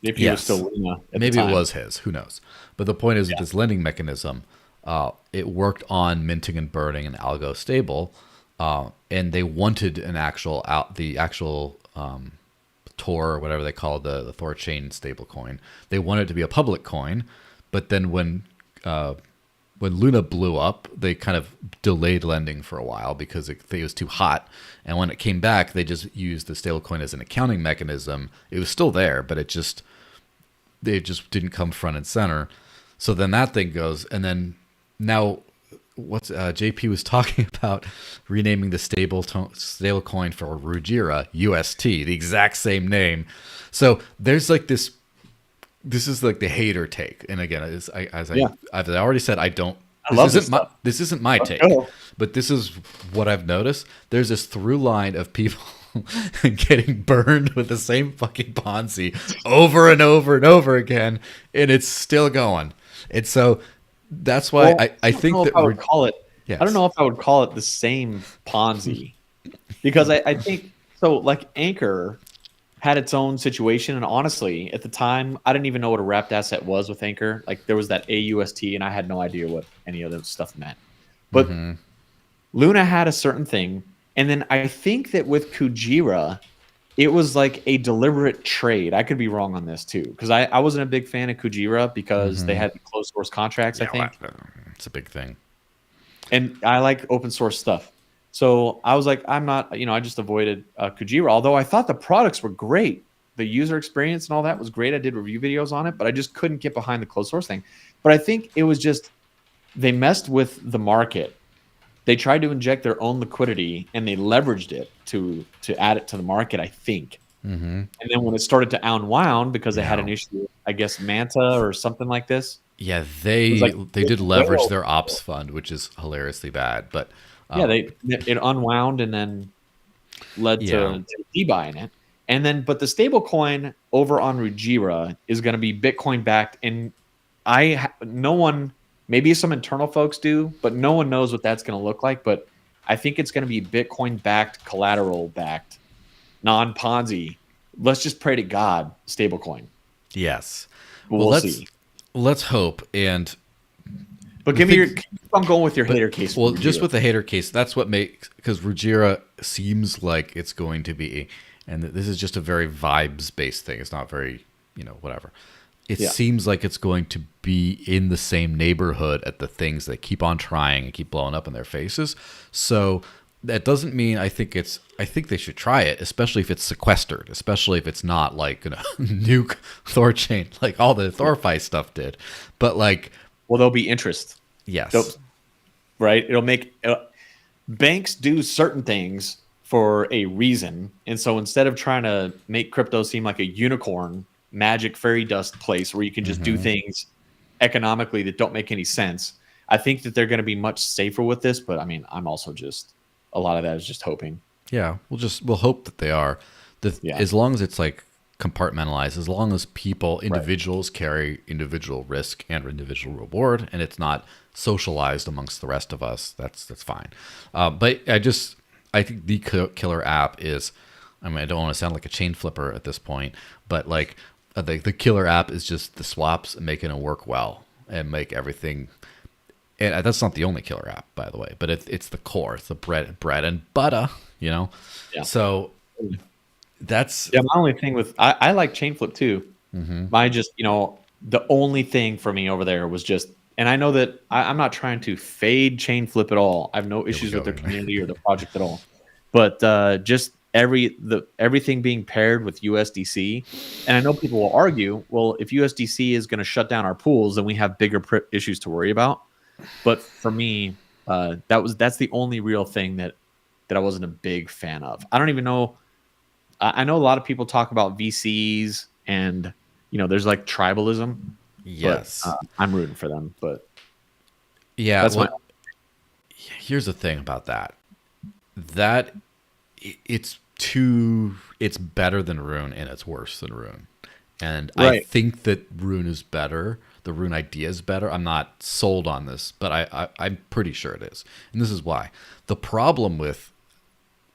JP was still Luna at maybe the time. It was his, who knows. But the point is, with this lending mechanism, it worked on minting and burning an algo stable, and they wanted the actual Tor, or whatever they call the THORChain stablecoin. They wanted it to be a public coin, but then when Luna blew up, they kind of delayed lending for a while because it was too hot. And when it came back, they just used the stablecoin as an accounting mechanism. It was still there, but it just didn't come front and center. So then that thing goes, and then now JP was talking about renaming the stablecoin for Rujira UST, the exact same name. So there's like this is like the hater take. And again, as I've already said, this isn't my take, but this is what I've noticed. There's this through line of people getting burned with the same fucking Ponzi over and over and over again, and it's still going. And so that's why I think that I would call it. Yes. I don't know if I would call it the same Ponzi, because I think so. Like Anchor had its own situation, and honestly, at the time, I didn't even know what a wrapped asset was with Anchor. Like there was that AUST, and I had no idea what any of that stuff meant. But Luna had a certain thing, and then I think that with Kujira, it was like a deliberate trade. I could be wrong on this too, because I wasn't a big fan of Kujira because they had closed source contracts. I think it's a big thing, and I like open source stuff. So I was like, I'm not, I just avoided Kujira, although I thought the products were great. The user experience and all that was great. I did review videos on it, but I just couldn't get behind the closed source thing. But I think it was just, they messed with the market. They tried to inject their own liquidity, and they leveraged it to add it to the market, I think. And then when it started to unwound, because they had an issue, I guess Manta or something like this. Yeah, they did leverage their ops fund, which is hilariously bad. But it unwound and then led to de-buying it. And then, but the stable coin over on Rujira is going to be Bitcoin backed, and no one. Maybe some internal folks do, but no one knows what that's going to look like. But I think it's going to be Bitcoin-backed, collateral-backed, non-Ponzi. Let's just pray to God, stablecoin. Yes. We'll see. Let's hope. But give me I'm going with your hater case. Well, just with the hater case, that's what makes, because Rujira seems like it's going to be, and this is just a very vibes-based thing. It's not very, whatever. It seems like it's going to be in the same neighborhood at the things that keep on trying and keep blowing up in their faces. So that doesn't mean I think they should try it, especially if it's sequestered, especially if it's not like nuke THORChain like all the THORFi stuff did. But like, well, there'll be interest. Yes. Right. It'll make banks do certain things for a reason. And so instead of trying to make crypto seem like a unicorn, magic fairy dust place where you can just do things economically that don't make any sense, I think that they're going to be much safer with this. But I mean, I'm also just, a lot of that is just hoping. Yeah, we'll hope that they are. As long as it's like compartmentalized as long as individuals carry individual risk and individual reward, and it's not socialized amongst the rest of us. That's fine. But I think the killer app is, I mean, I don't want to sound like a chain flipper at this point, but like the killer app is just the swaps and making it work well and make everything. And that's not the only killer app, by the way, but it's the core. It's the bread and butter, you know? Yeah. So that's... Yeah, my only thing with... I like chain flip too. My just, the only thing for me over there was just... And I know that I'm not trying to fade chain flip at all. I have no issues with their community or the project at all. But just everything being paired with USDC. And I know people will argue, well, if USDC is going to shut down our pools, then we have bigger issues to worry about. But for me, that's the only real thing that I wasn't a big fan of. I don't even know. I know a lot of people talk about VCs and there's like tribalism. Yes, but, I'm rooting for them. But yeah, that's here's the thing about that. That it's better than Rune and it's worse than Rune. And right. I think that Rune is better. The Rune idea is better. I'm not sold on this, but I'm pretty sure it is. And this is why. The problem with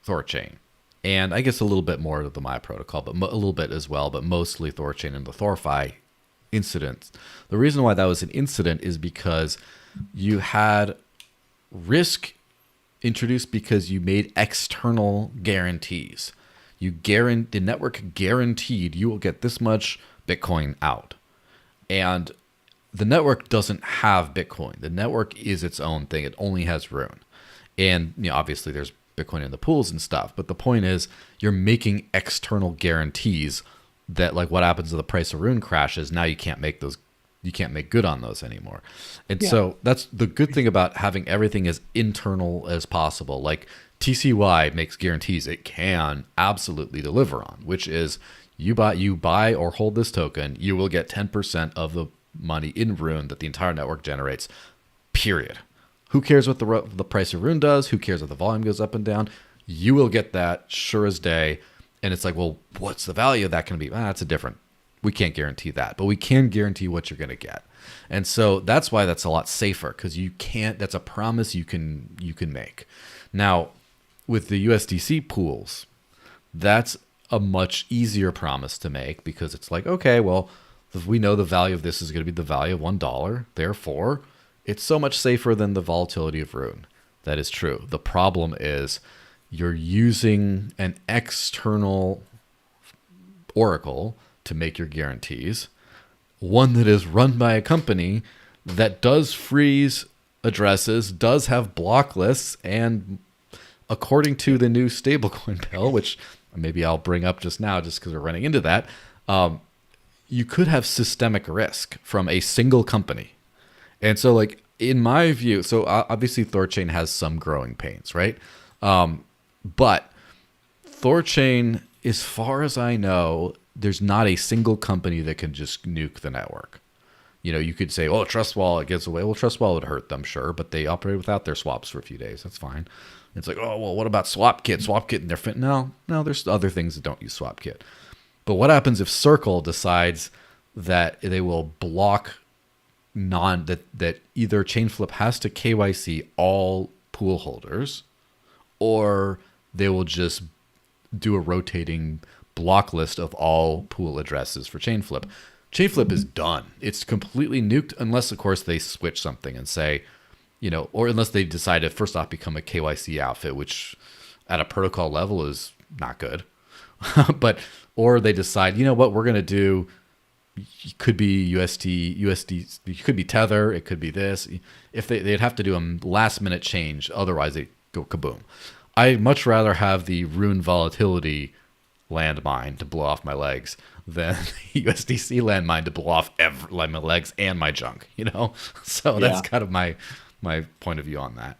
THORChain, and I guess a little bit more of the My protocol, but a little bit as well, but mostly THORChain and the THORFi incidents. The reason why that was an incident is because you had risk introduced because you made external guarantees. The network guaranteed you will get this much Bitcoin out. And the network doesn't have Bitcoin. The network is its own thing. It only has Rune. And obviously there's Bitcoin in the pools and stuff. But the point is you're making external guarantees that, like, what happens if the price of Rune crashes? Now you can't make good on those anymore. And so that's the good thing about having everything as internal as possible. Like TCY makes guarantees it can absolutely deliver on, which is you buy or hold this token, you will get 10% of the money in Rune that the entire network generates, period. Who cares what the price of Rune does? Who cares if the volume goes up and down? You will get that sure as day. And it's like, well, what's the value of that going to be? That's we can't guarantee that, but we can guarantee what you're going to get. And so that's why that's a lot safer, because that's a promise you can make. Now, with the USDC pools, that's a much easier promise to make, because it's like, okay, well, if we know the value of this is going to be the value of $1, therefore it's so much safer than the volatility of Rune. That is true. The problem is you're using an external oracle to make your guarantees, one that is run by a company that does freeze addresses, does have block lists, and according to the new stablecoin bill, which maybe I'll bring up just now just because we're running into that, you could have systemic risk from a single company. And so, like, in my view, so obviously THORChain has some growing pains, right? But THORChain, as far as I know, there's not a single company that can just nuke the network. You could say, oh, Trust Wallet gets away. Well, Trust Wallet would hurt them, sure, but they operate without their swaps for a few days. That's fine. It's like, oh, well, what about SwapKit? SwapKit and their no, there's other things that don't use SwapKit. But what happens if Circle decides that they will block that either Chainflip has to KYC all pool holders, or they will just do a rotating block list of all pool addresses for Chainflip. Chainflip is done. It's completely nuked, unless, of course, they switch something and say, or unless they decide to first off become a KYC outfit, which at a protocol level is not good. Or they decide, what we're going to do, it could be USD, it could be Tether, it could be this. If they'd have to do a last minute change, otherwise they go kaboom. I'd much rather have the Rune volatility landmine to blow off my legs than the USDC landmine to blow off my legs and my junk, So that's kind of my point of view on that.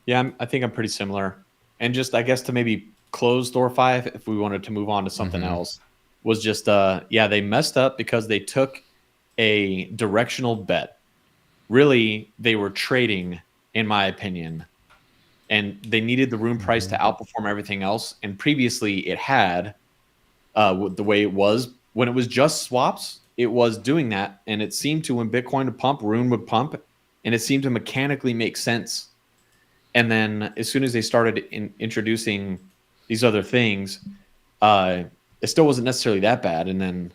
Yeah, I think I'm pretty similar. And just, I guess, to maybe close THORFi, if we wanted to move on to something else, was just, they messed up because they took a directional bet. Really, they were trading, in my opinion, and they needed the Rune price to outperform everything else. And previously it had, the way it was when it was just swaps. It was doing that, and it seemed to, when Bitcoin would pump, Rune would pump, and it seemed to mechanically make sense. And then as soon as they started introducing these other things, it still wasn't necessarily that bad. And then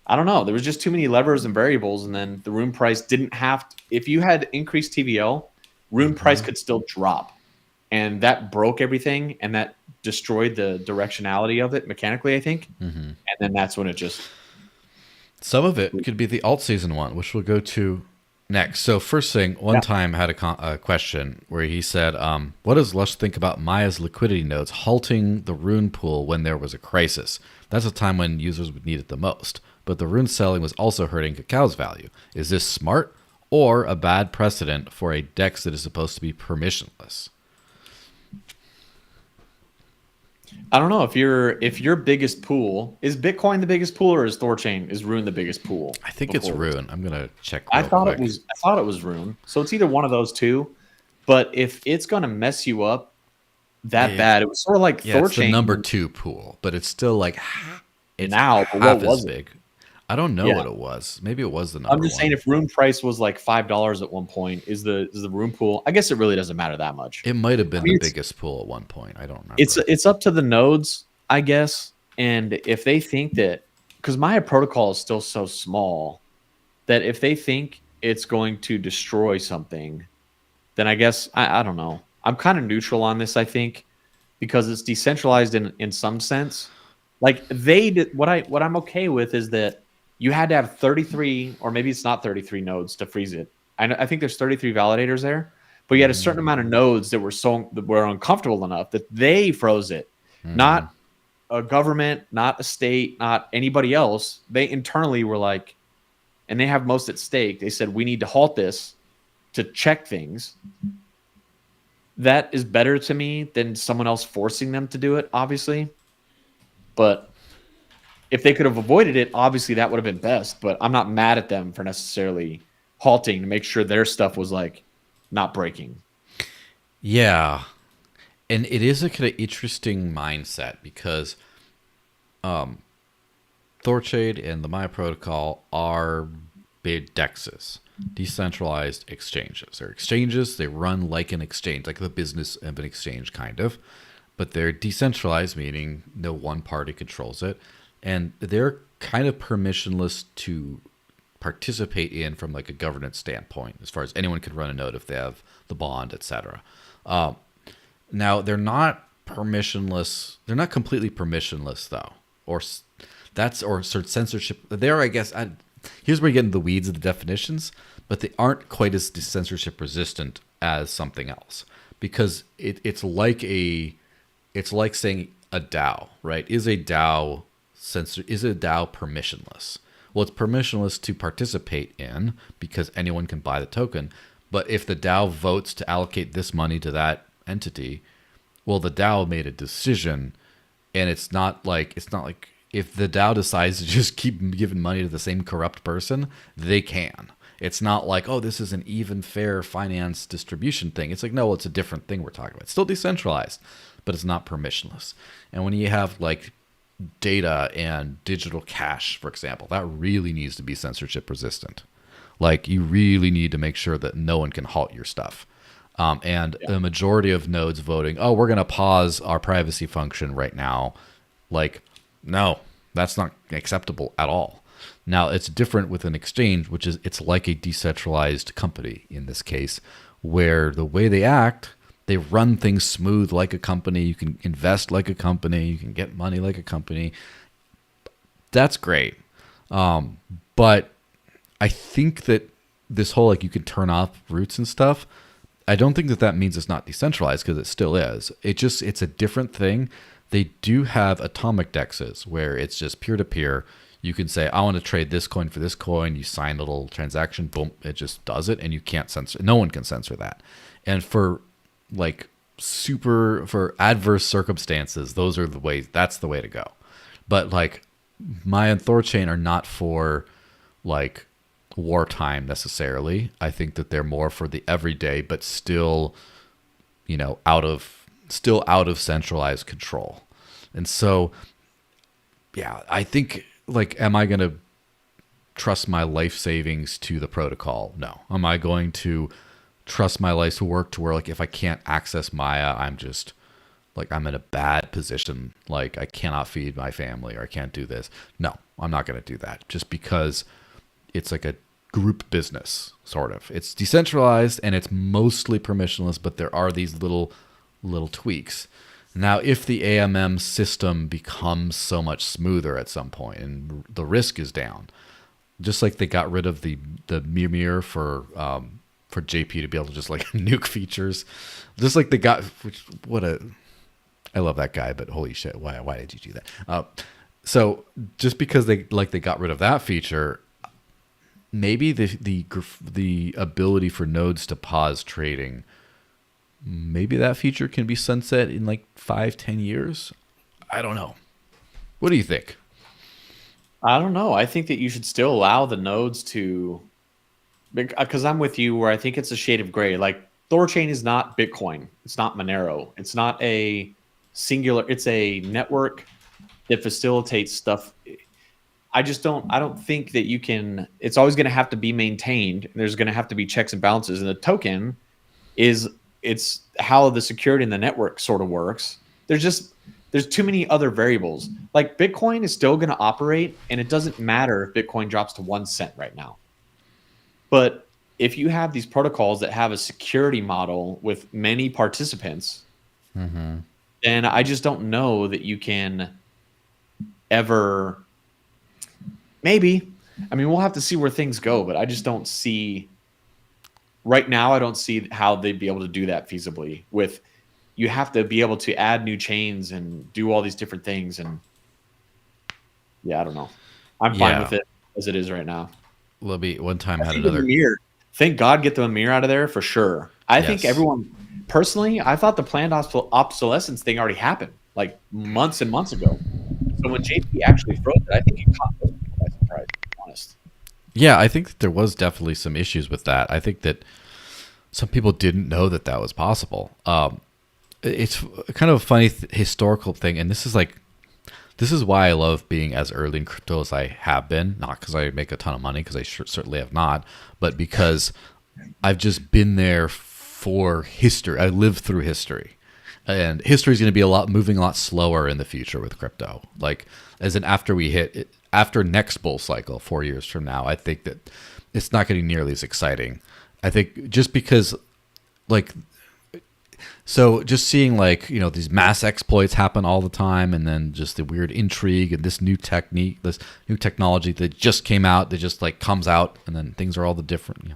I don't know, there was just too many levers and variables, and then the Rune price didn't have to, if you had increased TVL, Rune price could still drop, and that broke everything, and that destroyed the directionality of it mechanically, I think. And then that's when it just... Some of it could be the alt season one, which we'll go to next. So first thing, one time I had a question where he said, what does Lush think about Maya's liquidity nodes halting the Rune pool when there was a crisis? That's a time when users would need it the most. But the Rune selling was also hurting Cacao's value. Is this smart or a bad precedent for a DEX that is supposed to be permissionless? I don't know if your biggest pool is Bitcoin the biggest pool, or is THORChain, is Rune the biggest pool? I think it's Rune. I'm gonna check. I thought it was Rune. So it's either one of those two. But if it's gonna mess you up that bad, it was sort of like THORChain. It's the number 2 pool, but it's still like it's now. But what was big? I don't know what it was. Maybe it was the number. I'm just saying, if Rune price was like $5 at one point, is the Rune pool? I guess it really doesn't matter that much. It might have been the biggest pool at one point. I don't remember. It's up to the nodes, I guess. And if they think that, because Maya protocol is still so small, that if they think it's going to destroy something, then I guess I don't know. I'm kind of neutral on this, I think, because it's decentralized in some sense. Like they did, what I'm okay with is that you had to have 33, or maybe it's not 33 nodes to freeze it. I think there's 33 validators there, but you had a certain amount of nodes that were uncomfortable enough that they froze it. Not a government, not a state, not anybody else. They internally were like, and they have most at stake. They said, we need to halt this to check things. That is better to me than someone else forcing them to do it, obviously. But if they could have avoided it, obviously that would have been best. But I'm not mad at them for necessarily halting to make sure their stuff was like not breaking. Yeah. And it is a kind of interesting mindset because THORChain and the Maya protocol are big DEXs, decentralized exchanges. They're exchanges, they run like an exchange, like the business of an exchange kind of, but they're decentralized, meaning no one party controls it. And they're kind of permissionless to participate in from like a governance standpoint, as far as anyone could run a node if they have the bond, etc. Now they're not permissionless. They're not completely permissionless though, or sort of censorship. There, I guess. Here's where you get into the weeds of the definitions, but they aren't quite as censorship resistant as something else, because it's like saying a DAO, right? Is a DAO permissionless? Well, it's permissionless to participate in because anyone can buy the token. But if the DAO votes to allocate this money to that entity, well, the DAO made a decision, and it's not like if the DAO decides to just keep giving money to the same corrupt person, they can. It's not like, oh, this is an even fair finance distribution thing. It's like, no, it's a different thing we're talking about. It's still decentralized, but it's not permissionless. And when you have like data and digital cash, for example, that really needs to be censorship resistant. Like you really need to make sure that no one can halt your stuff. The majority of nodes voting, oh, we're going to pause our privacy function right now. Like, no, that's not acceptable at all. Now, it's different with an exchange, which is it's like a decentralized company in this case, where the way they act, they run things smooth like a company. You can invest like a company. You can get money like a company. That's great. But I think that this whole, like, you can turn off roots and stuff, I don't think that means it's not decentralized, because it still is. It's a different thing. They do have atomic dexes where it's just peer-to-peer. You can say, I want to trade this coin for this coin. You sign a little transaction, boom, it just does it, and you can't censor. No one can censor that. And for adverse circumstances, that's the way to go. But like Maya and THORChain are not for like wartime necessarily. I think that they're more for the everyday, but still, out of centralized control. And so yeah, I think like, am I going to trust my life savings to the protocol? No. Am I going to trust my life's work to where like if I can't access Maya, I'm just like I'm in a bad position, like I cannot feed my family or I can't do this? No, I'm not going to do that just because it's like a group business sort of. It's decentralized and it's mostly permissionless, but there are these little tweaks. Now, if the AMM system becomes so much smoother at some point and the risk is down, just like they got rid of the Mimir for JP to be able to just like nuke features, just like they got, I love that guy, but holy shit, why did you do that? So just because they got rid of that feature, maybe the ability for nodes to pause trading, maybe that feature can be sunset in like 5-10 years. I don't know. What do you think? I don't know. I think that you should still allow the nodes to, because I'm with you where I think it's a shade of gray. Like THORChain is not Bitcoin. It's not Monero. It's not a singular, it's a network that facilitates stuff. I don't think that you can, it's always going to have to be maintained. There's going to have to be checks and balances. And the token it's how the security in the network sort of works. There's too many other variables. Like Bitcoin is still going to operate, and it doesn't matter if Bitcoin drops to 1 cent right now. But if you have these protocols that have a security model with many participants, then I just don't know that you can ever, maybe. I mean, we'll have to see where things go, but I just don't see, right now, I don't see how they'd be able to do that feasibly with, you have to be able to add new chains and do all these different things. And yeah, I don't know. I'm fine with it as it is right now. Libby one time had another. Mimir. Thank God, get the Mimir out of there for sure. I think everyone, personally, I thought the planned obsolescence thing already happened like months and months ago. So when JP actually froze it, I think it caught most people by surprise, to be honest. Yeah, I think that there was definitely some issues with that. I think that some people didn't know that that was possible. It's kind of a funny historical thing, and this is why I love being as early in crypto as I have been. Not because I make a ton of money, because I certainly have not, but because I've just been there for history. I lived through history, and history is going to be moving a lot slower in the future with crypto. Like, as in after next bull cycle 4 years from now, I think that it's not getting nearly as exciting. I think just because, like. So just seeing like, these mass exploits happen all the time, and then just the weird intrigue and this new technology that just came out, that just like comes out, and then things are all the different.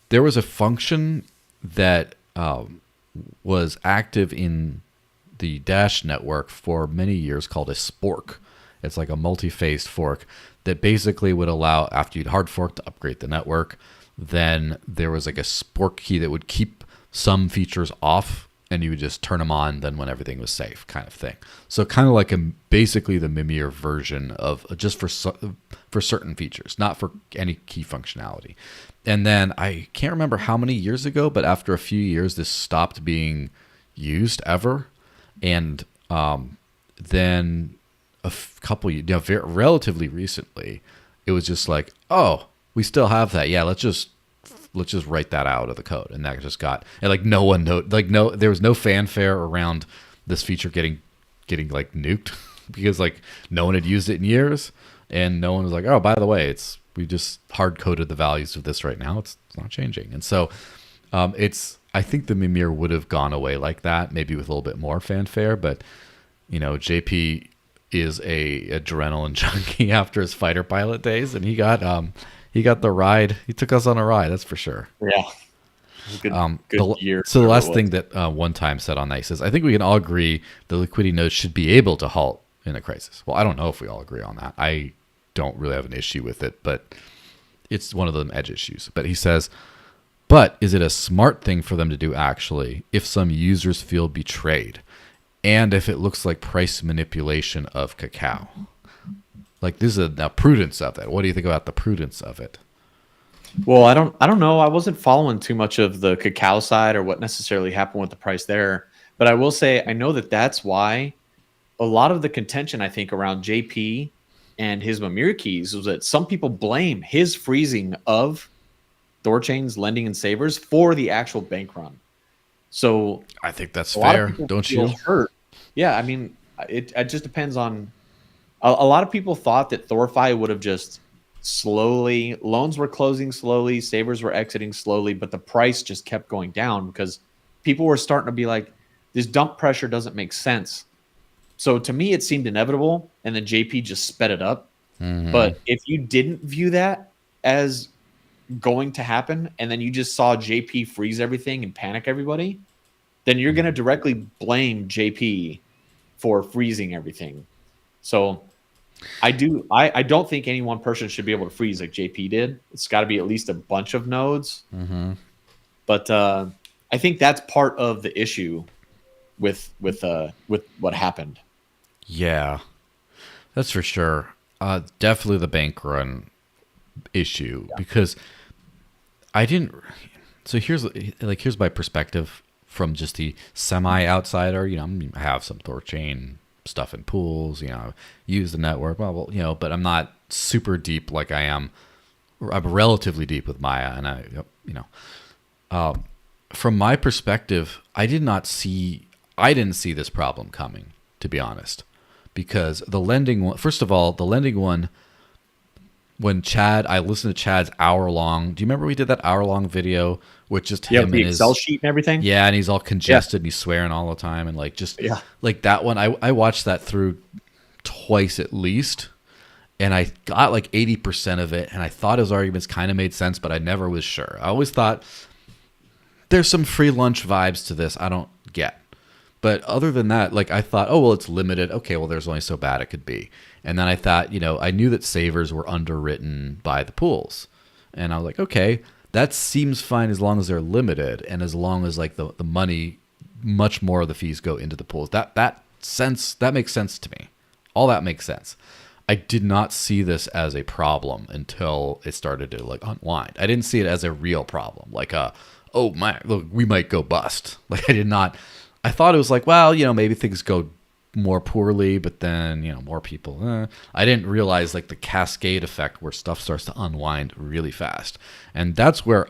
There was a function that was active in the Dash network for many years called a spork. It's like a multi-phased fork that basically would allow, after you'd hard fork to upgrade the network, then there was like a spork key that would keep some features off, and you would just turn them on then when everything was safe, kind of thing. So kind of like basically the Mimir version of just for certain features, not for any key functionality. And then I can't remember how many years ago, but after a few years, this stopped being used ever. And then a couple, relatively recently, it was just like, oh, we still have that. Yeah, let's just write that out of the code. And that just got, and like no one there was no fanfare around this feature getting like nuked because like no one had used it in years, and no one was like, oh, by the way, we just hard coded the values of this right now. It's not changing. And so I think the Mimir would have gone away like that, maybe with a little bit more fanfare, but JP is a adrenaline junkie after his fighter pilot days, and he got the ride. He took us on a ride, that's for sure. Yeah. Good year. So the last thing that One Time said on that, he says, I think we can all agree the liquidity nodes should be able to halt in a crisis. Well, I don't know if we all agree on that. I don't really have an issue with it, but it's one of them edge issues. But he says, but is it a smart thing for them to do actually if some users feel betrayed and if it looks like price manipulation of cacao? Like, this is the prudence of it. What do you think about the prudence of it? Well, I don't know. I wasn't following too much of the cacao side or what necessarily happened with the price there. But I will say, I know that that's why a lot of the contention, I think, around JP and his Mimir keys was that some people blame his freezing of THORChain's lending and savers for the actual bank run. So I think that's a lot of fair, people don't feel you? hurt. Yeah, I mean, it just depends on. A lot of people thought that THORFi would have just slowly, loans were closing slowly, savers were exiting slowly, but the price just kept going down because people were starting to be like, this dump pressure doesn't make sense. So to me, it seemed inevitable, and then JP just sped it up. But if you didn't view that as going to happen, and then you just saw JP freeze everything and panic everybody, then you're going to directly blame JP for freezing everything. So I don't think any one person should be able to freeze like JP did. It's got to be at least a bunch of nodes. But I think that's part of the issue with what happened. Yeah, that's for sure. Definitely the bank run issue, because I didn't. So here's my perspective from just the semi outsider. You know, I have some THORChain stuff in pools. You know, use the network. Well, you know, but I'm not super deep like I am. I'm relatively deep with Maya, and from my perspective, I didn't see this problem coming, to be honest, because the lending one. First of all, the lending one. When I listened to Chad's hour-long. Do you remember we did that hour-long video with just him the and his Excel sheet and everything? Yeah, and he's all congested and he's swearing all the time, and like that one. I watched that through twice at least, and I got like 80% of it, and I thought his arguments kind of made sense, but I never was sure. I always thought there's some free lunch vibes to this I don't get. But other than that, like I thought, oh, well, it's limited. Okay, well, there's only so bad it could be. And then I thought, I knew that savers were underwritten by the pools. And I was like, okay, that seems fine as long as they're limited, and as long as like the money, much more of the fees go into the pools. That makes sense to me. All that makes sense. I did not see this as a problem until it started to like unwind. I didn't see it as a real problem. Like, oh my, look, we might go bust. Like I did not. I thought it was like, well, maybe things go more poorly, but then, more people. I didn't realize like the cascade effect where stuff starts to unwind really fast. And that's where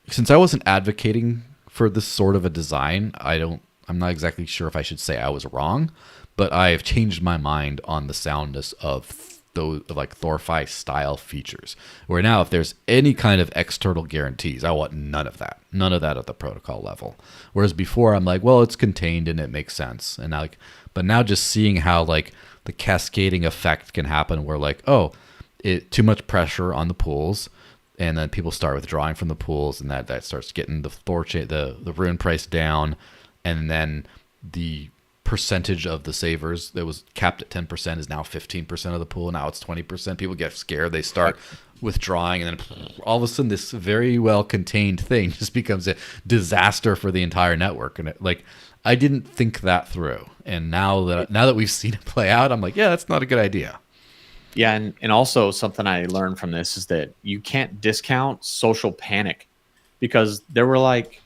since I wasn't advocating for this sort of a design, I'm not exactly sure if I should say I was wrong, but I've changed my mind on the soundness of those like THORFi style features, where now if there's any kind of external guarantees, I want none of that at the protocol level. Whereas before I'm like, well, it's contained and it makes sense. And now, but now just seeing how like the cascading effect can happen, where like, oh, too much pressure on the pools, and then people start withdrawing from the pools, and that starts getting the THORChain, the rune price down, and then the percentage of the savers that was capped at 10% is now 15% of the pool. Now it's 20%. People get scared. They start withdrawing, and then all of a sudden this very well contained thing just becomes a disaster for the entire network. And I didn't think that through. And now that we've seen it play out, I'm like, yeah, that's not a good idea. Yeah, and also something I learned from this is that you can't discount social panic, because there were like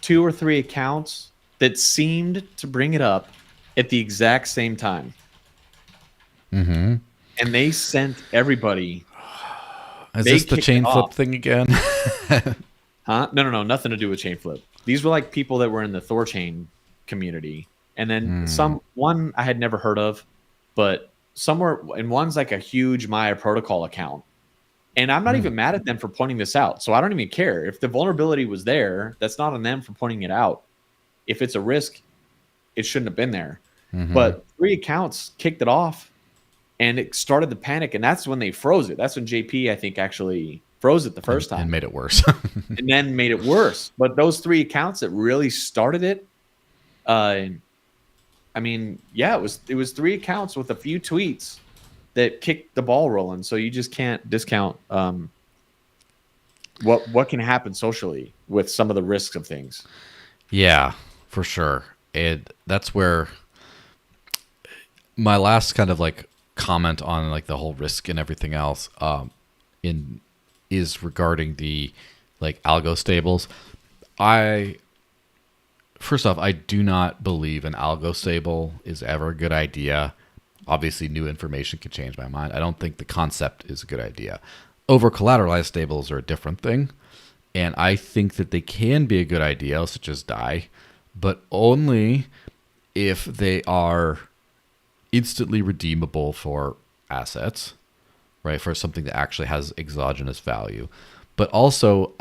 2 or 3 accounts that seemed to bring it up at the exact same time. Mm-hmm. And they sent everybody. Is this the chain flip thing again? Huh? No, nothing to do with chain flip. These were like people that were in the THORChain community. And then one I had never heard of, but one's like a huge Maya protocol account. And I'm not even mad at them for pointing this out. So I don't even care. If the vulnerability was there, that's not on them for pointing it out. If it's a risk, it shouldn't have been there. But 3 accounts kicked it off, and it started the panic, and that's when they froze it. That's when JP, I think, actually froze it the first time. And made it worse. And then made it worse. But those 3 accounts that really started it, it was 3 accounts with a few tweets that kicked the ball rolling. So you just can't discount what can happen socially with some of the risks of things. Yeah. For sure. That's where my last kind of like comment on like the whole risk and everything else is regarding the like algo stables. First off, I do not believe an algo stable is ever a good idea. Obviously, new information can change my mind. I don't think the concept is a good idea. Over collateralized stables are a different thing. And I think that they can be a good idea, else it just die, but only if they are instantly redeemable for assets, right? For something that actually has exogenous value. But also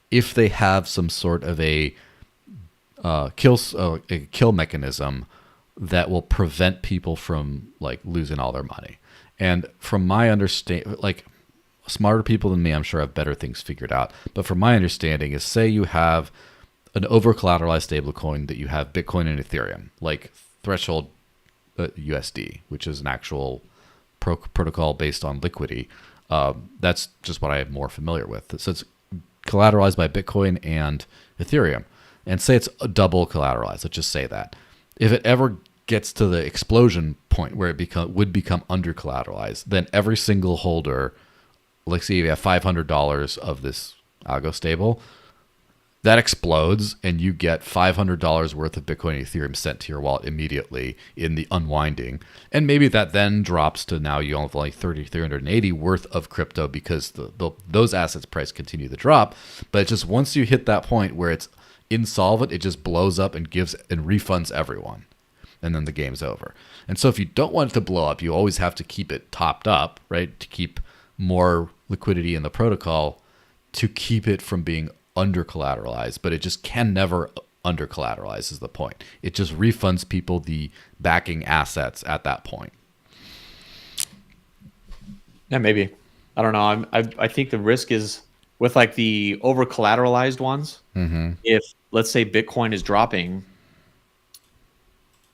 if they have some sort of a kill mechanism that will prevent people from like losing all their money. And from my understanding, like smarter people than me, I'm sure have better things figured out. But from my understanding is, say you have an over collateralized stablecoin that you have Bitcoin and Ethereum, like Threshold USD, which is an actual protocol based on liquidity. That's just what I am more familiar with. So it's collateralized by Bitcoin and Ethereum. And say it's a double collateralized. Let's just say that. If it ever gets to the explosion point where it would become under collateralized, then every single holder, like say you have $500 of this algo stable, that explodes and you get $500 worth of Bitcoin and Ethereum sent to your wallet immediately in the unwinding. And maybe that then drops to now you have like 380 worth of crypto because those assets price continue to drop. But it's just once you hit that point where it's insolvent, it just blows up and gives and refunds everyone. And then the game's over. And so if you don't want it to blow up, you always have to keep it topped up, right? To keep more liquidity in the protocol to keep it from being under collateralized, but it just can never under collateralize is the point. It just refunds people the backing assets at that point. Yeah, maybe. I don't know. I think the risk is with like the over collateralized ones. Mm-hmm. If let's say Bitcoin is dropping,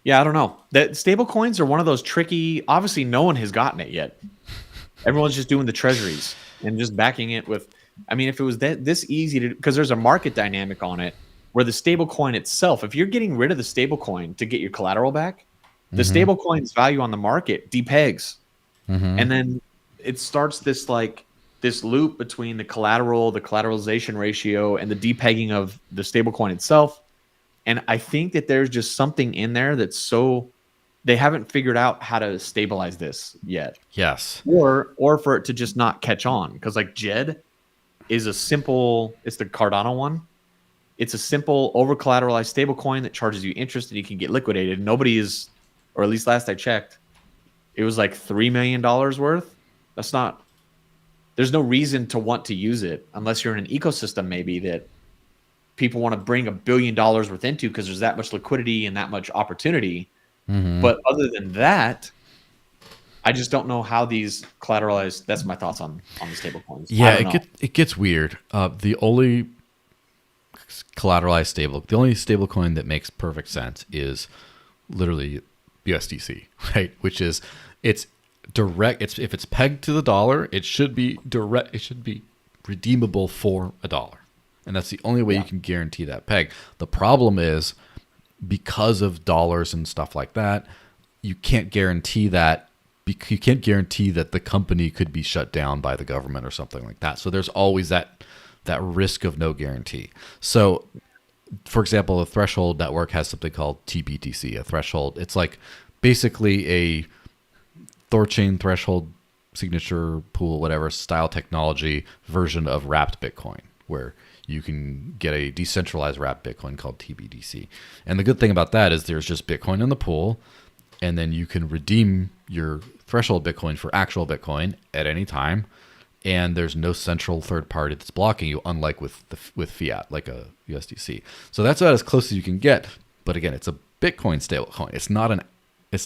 yeah, I don't know. That stable coins are one of those tricky. Obviously, no one has gotten it yet. Everyone's just doing the treasuries and just backing it with. I mean, if it was this easy to, because there's a market dynamic on it where the stable coin itself, if you're getting rid of the stable coin to get your collateral back, the stable coin's value on the market depegs. And then it starts this loop between the collateral, the collateralization ratio, and the depegging of the stable coin itself. And I think that there's just something in there that's so they haven't figured out how to stabilize this yet. Yes. Or for it to just not catch on. Because like JED is it's the Cardano one. It's a simple over collateralized stable coin that charges you interest and you can get liquidated. Nobody is, or at least last I checked, it was like $3 million worth. There's no reason to want to use it unless you're in an ecosystem maybe that people want to bring $1 billion worth into because there's that much liquidity and that much opportunity. But other than that, I just don't know how these collateralized. That's my thoughts on the stable coins. Yeah, it gets weird. The only stable coin that makes perfect sense is literally USDC, right? Which is it's direct. If it's pegged to the dollar, it should be direct. It should be redeemable for $1, and that's the only way you can guarantee that peg. The problem is because of dollars and stuff like that, you can't guarantee that. You can't guarantee that the company could be shut down by the government or something like that. So there's always that risk of no guarantee. So, for example, the Threshold network has something called TBTC, a threshold. It's like basically a THORChain threshold signature pool, whatever style technology version of wrapped Bitcoin, where you can get a decentralized wrapped Bitcoin called TBTC. And the good thing about that is there's just Bitcoin in the pool, and then you can redeem your threshold Bitcoin for actual Bitcoin at any time, and there's no central third party that's blocking you, unlike with fiat, like a USDC. So that's about as close as you can get. But again, it's a Bitcoin stablecoin. It's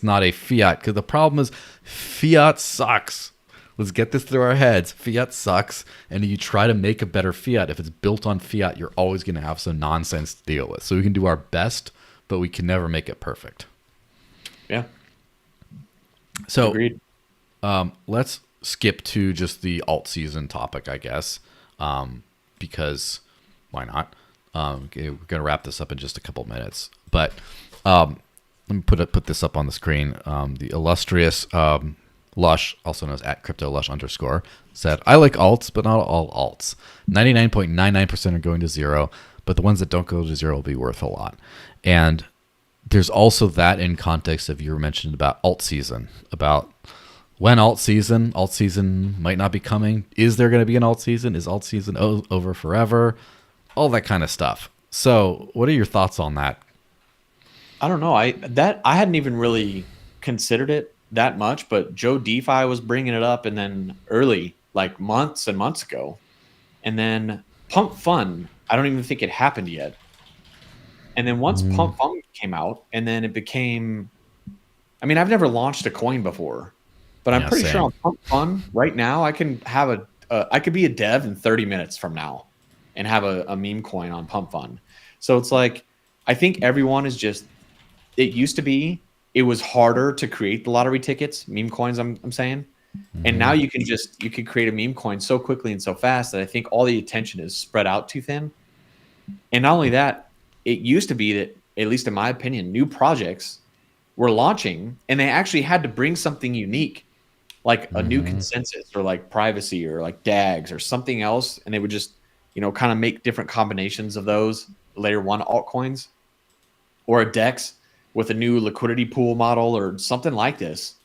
not a fiat, because the problem is fiat sucks. Let's get this through our heads. Fiat sucks, and you try to make a better fiat. If it's built on fiat, you're always going to have some nonsense to deal with. So we can do our best, but we can never make it perfect. Yeah. So agreed. Let's skip to just the alt season topic, I guess, because why not? Okay, we're going to wrap this up in just a couple minutes. But let me put this up on the screen. The illustrious Lush, also known as @CryptoLush_, said, "I like alts, but not all alts. 99.99% are going to zero, but the ones that don't go to zero will be worth a lot. And there's also that in context of you were mentioning about alt season, about when alt season might not be coming. Is there going to be an alt season? Is alt season over forever? All that kind of stuff. So what are your thoughts on that? I don't know. I hadn't even really considered it that much, but Joe DeFi was bringing it up, and then early, like months and months ago, and then Pump Fun, I don't even think it happened yet. And then once Pump Fun came out, and then it became, I mean, I've never launched a coin before, but I'm pretty sure on Pump Fun right now, I can have I could be a dev in 30 minutes from now and have a meme coin on Pump Fun. So it's like, I think everyone is just, it used to be, it was harder to create the lottery tickets, meme coins, I'm saying. And now you can create a meme coin so quickly and so fast that I think all the attention is spread out too thin. And not only that, it used to be that, at least in my opinion, new projects were launching and they actually had to bring something unique, like a new consensus or like privacy or like DAGs or something else. And they would just, kind of make different combinations of those layer one altcoins or a DEX with a new liquidity pool model or something like this.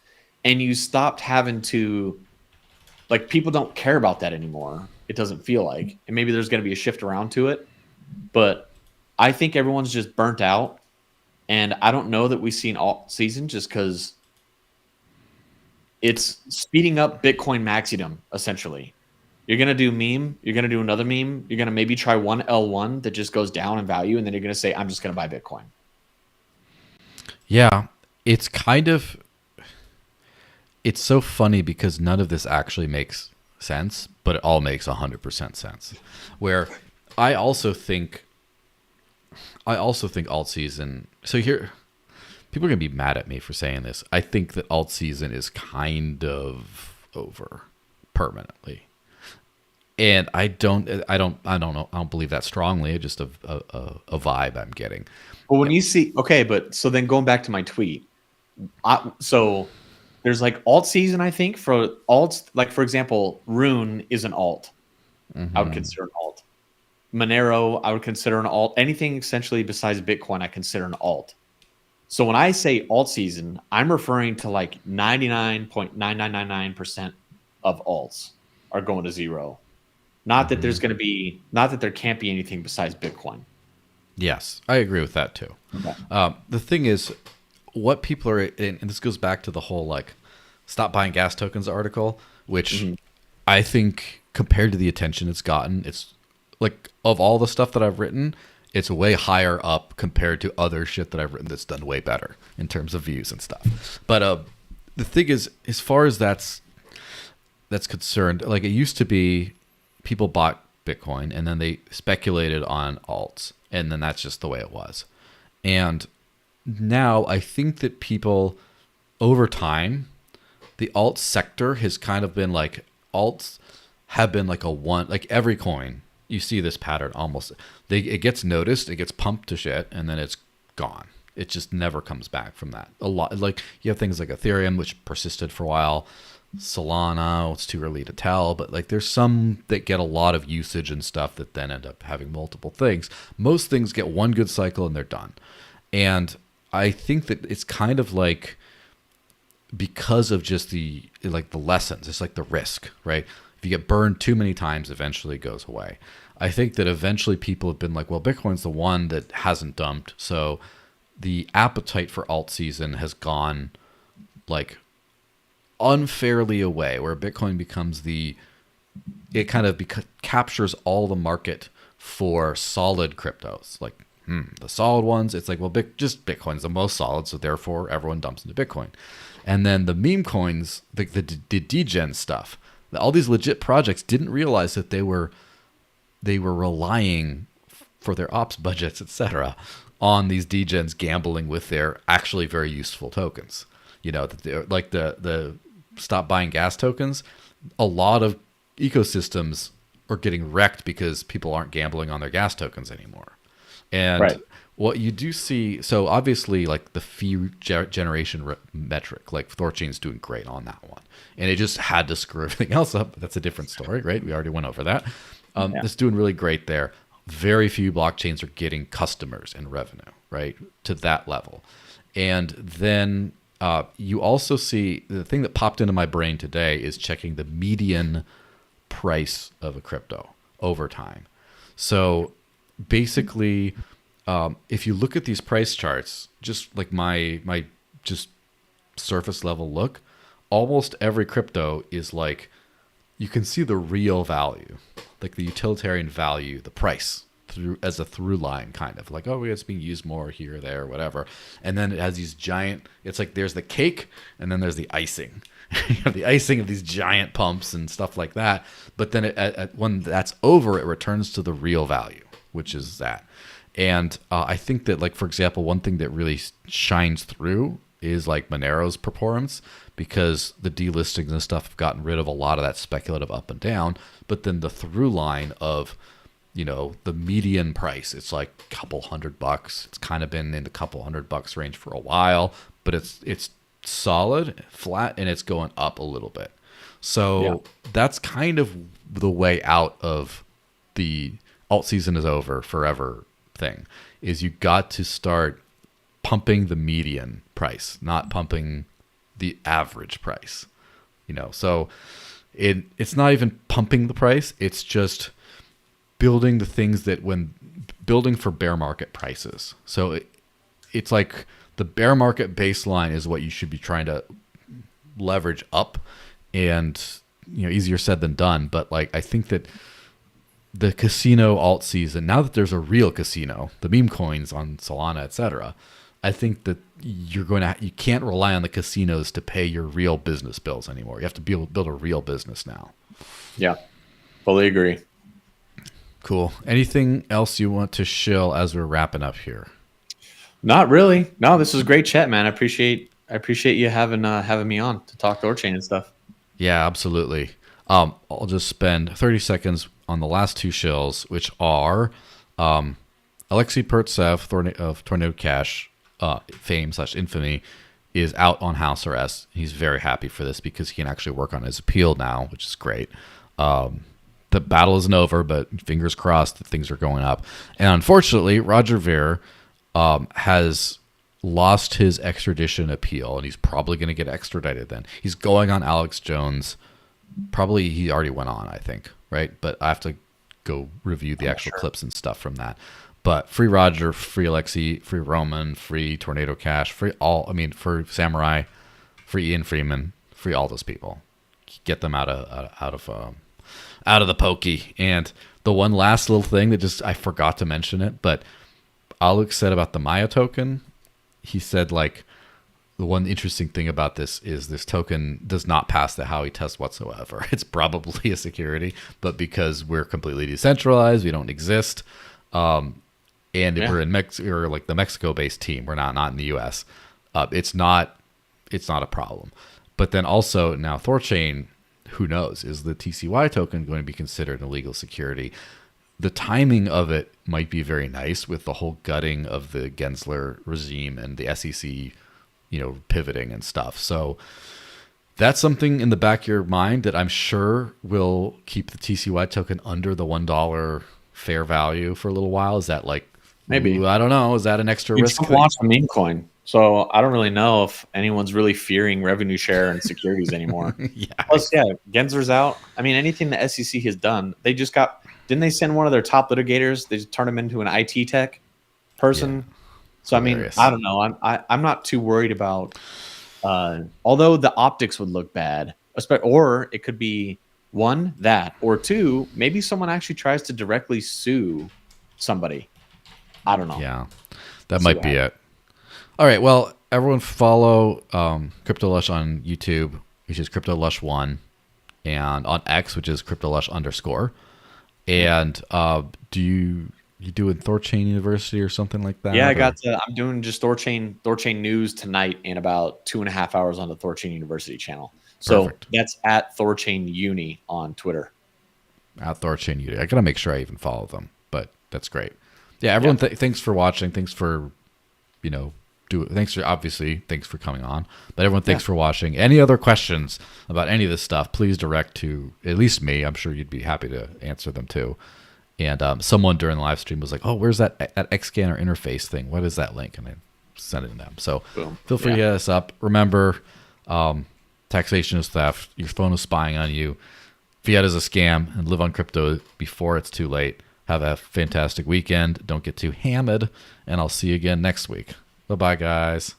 And you stopped having to, like, people don't care about that anymore. It doesn't feel like, and maybe there's going to be a shift around to it, but I think everyone's just burnt out. And I don't know that we've seen alt season just because it's speeding up Bitcoin maximum, essentially. You're going to do meme. You're going to do another meme. You're going to maybe try one L1 that just goes down in value. And then you're going to say, I'm just going to buy Bitcoin. Yeah, it's so funny because none of this actually makes sense, but it all makes 100% sense. Where I also think alt season. So here, people are gonna be mad at me for saying this. I think that alt season is kind of over permanently, and I don't know. I don't believe that strongly. It's just a vibe I'm getting. Well, when you see, okay, but so then going back to my tweet, so there's like alt season, I think, for alts, like for example, Rune is an alt. I would consider an alt. Monero, I would consider an alt. Anything essentially besides Bitcoin, I consider an alt. So when I say alt season, I'm referring to like 99.9999% of alts are going to zero. Not that there's going to be, not that there can't be anything besides Bitcoin. Yes, I agree with that too. Okay. The thing is, what people are, and this goes back to the whole like stop buying gas tokens article, which I think compared to the attention it's gotten, it's like of all the stuff that I've written, it's way higher up compared to other shit that I've written that's done way better in terms of views and stuff. But the thing is, as far as that's concerned, like it used to be, people bought Bitcoin and then they speculated on alts, and then that's just the way it was. And now I think that people, over time, the alt sector has kind of been like, alts have been like like every coin, you see this pattern almost. It gets noticed, it gets pumped to shit, and then it's gone. It just never comes back from that. A lot, like you have things like Ethereum, which persisted for a while. Solana, it's too early to tell, but like there's some that get a lot of usage and stuff that then end up having multiple things. Most things get one good cycle and they're done. And I think that it's kind of like, because of just the lessons, it's like the risk, right? If you get burned too many times, eventually it goes away. I think that eventually people have been like, well, Bitcoin's the one that hasn't dumped. So the appetite for alt season has gone like unfairly away, where Bitcoin becomes captures all the market for solid cryptos. Like, the solid ones, it's like, well, just Bitcoin's the most solid, so therefore everyone dumps into Bitcoin. And then the meme coins, the degen stuff, all these legit projects didn't realize that they were relying for their ops budgets, etc., on these degens gambling with their actually very useful tokens. You know, like the stop buying gas tokens, a lot of ecosystems are getting wrecked because people aren't gambling on their gas tokens anymore. And what you do see, so obviously like the fee generation metric, like THORChain's doing great on that one. And it just had to screw everything else up. That's a different story, right? We already went over that. It's doing really great there. very few blockchains are getting customers and revenue, right, to that level. And then you also see the thing that popped into my brain today is checking the median price of a crypto over time. So basically, if you look at these price charts, just like my just surface level look, almost every crypto is like, you can see the real value, like the utilitarian value, the price through as a through line, kind of like, oh, it's being used more here, there, whatever. And then it has these giant, it's like there's the cake and then there's the icing. You have the icing of these giant pumps and stuff like that. But then when that's over, it returns to the real value, which is that. And I think that, like, for example, one thing that really shines through is like Monero's performance, because the delistings and stuff have gotten rid of a lot of that speculative up and down. But then the through line of, you know, the median price, it's like a couple $100. It's kind of been in the couple $100 range for a while, but it's solid, flat, and it's going up a little bit. So that's kind of the way out of the alt season is over forever thing, is you got to start pumping the median price, not pumping the average price, you know. So it's not even pumping the price, it's just building the things that, when building for bear market prices. So it's like the bear market baseline is what you should be trying to leverage up, and, you know, easier said than done. But like, I think that the casino alt season, now that there's a real casino, the meme coins on Solana, etc., I think that you can't rely on the casinos to pay your real business bills anymore. You have to build a real business now. Yeah, fully agree. Cool. Anything else you want to shill as we're wrapping up here? Not really. No, this was a great chat, man. I appreciate you having me on to talk THORChain and stuff. Yeah, absolutely. I'll just spend 30 seconds on the last two shills, which are Alexei Pertsev of Tornado Cash fame / infamy is out on house arrest. He's very happy for this because he can actually work on his appeal now, which is great. The battle isn't over, but fingers crossed that things are going up. And unfortunately, Roger Ver has lost his extradition appeal, and he's probably going to get extradited then. He's going on Alex Jones. Probably he already went on, I think, right? But I have to go review the actual clips and stuff from that. But free Roger, free Alexei, free Roman, free Tornado Cash, free Samurai, free Ian Freeman, free all those people. Get them out of the pokey. And the one last little thing that I forgot to mention it, but Alex said about the Maya token, he said, like, the one interesting thing about this is this token does not pass the Howey test whatsoever. It's probably a security, but because we're completely decentralized, we don't exist. And if we're in Mexico, or like the Mexico-based team, we're not in the U.S. It's not a problem. But then also now THORChain, who knows, is the TCY token going to be considered an illegal security? The timing of it might be very nice with the whole gutting of the Gensler regime and the SEC, you know, pivoting and stuff. So that's something in the back of your mind that I'm sure will keep the TCY token under the $1 fair value for a little while. Is that like, maybe, I don't know, is that an extra risk? You launched a meme coin, so I don't really know if anyone's really fearing revenue share and securities anymore. Plus, Gensler's out. I mean, anything the SEC has done, they just didn't they send one of their top litigators? They just turned him into an IT tech person. Yeah. So hilarious. I mean, I don't know. I'm not too worried about. Although the optics would look bad, or it could be one that, or two, maybe someone actually tries to directly sue somebody. I don't know. Yeah, that might be it. All right. Well, everyone follow CryptoLush on YouTube, which is CryptoLush1, and on X, which is CryptoLush_. And do you doing THORChain University or something like that? Yeah, I'm doing just THORChain news tonight in about 2.5 hours on the THORChain University channel. So that's at THORChain Uni on Twitter. At THORChain Uni. I gotta make sure I even follow them, but that's great. Yeah, everyone, thanks for watching. Thanks for, thanks for coming on. But everyone, thanks for watching. Any other questions about any of this stuff, please direct to at least me. I'm sure you'd be happy to answer them too. And someone during the live stream was like, "Oh, where's that Xscanner interface thing? What is that link?" And I sent it to them. So Boom. feel free to hit us up. Remember, taxation is theft. Your phone is spying on you. Fiat is a scam, and live on crypto before it's too late. Have a fantastic weekend. Don't get too hammered, and I'll see you again next week. Bye-bye, guys.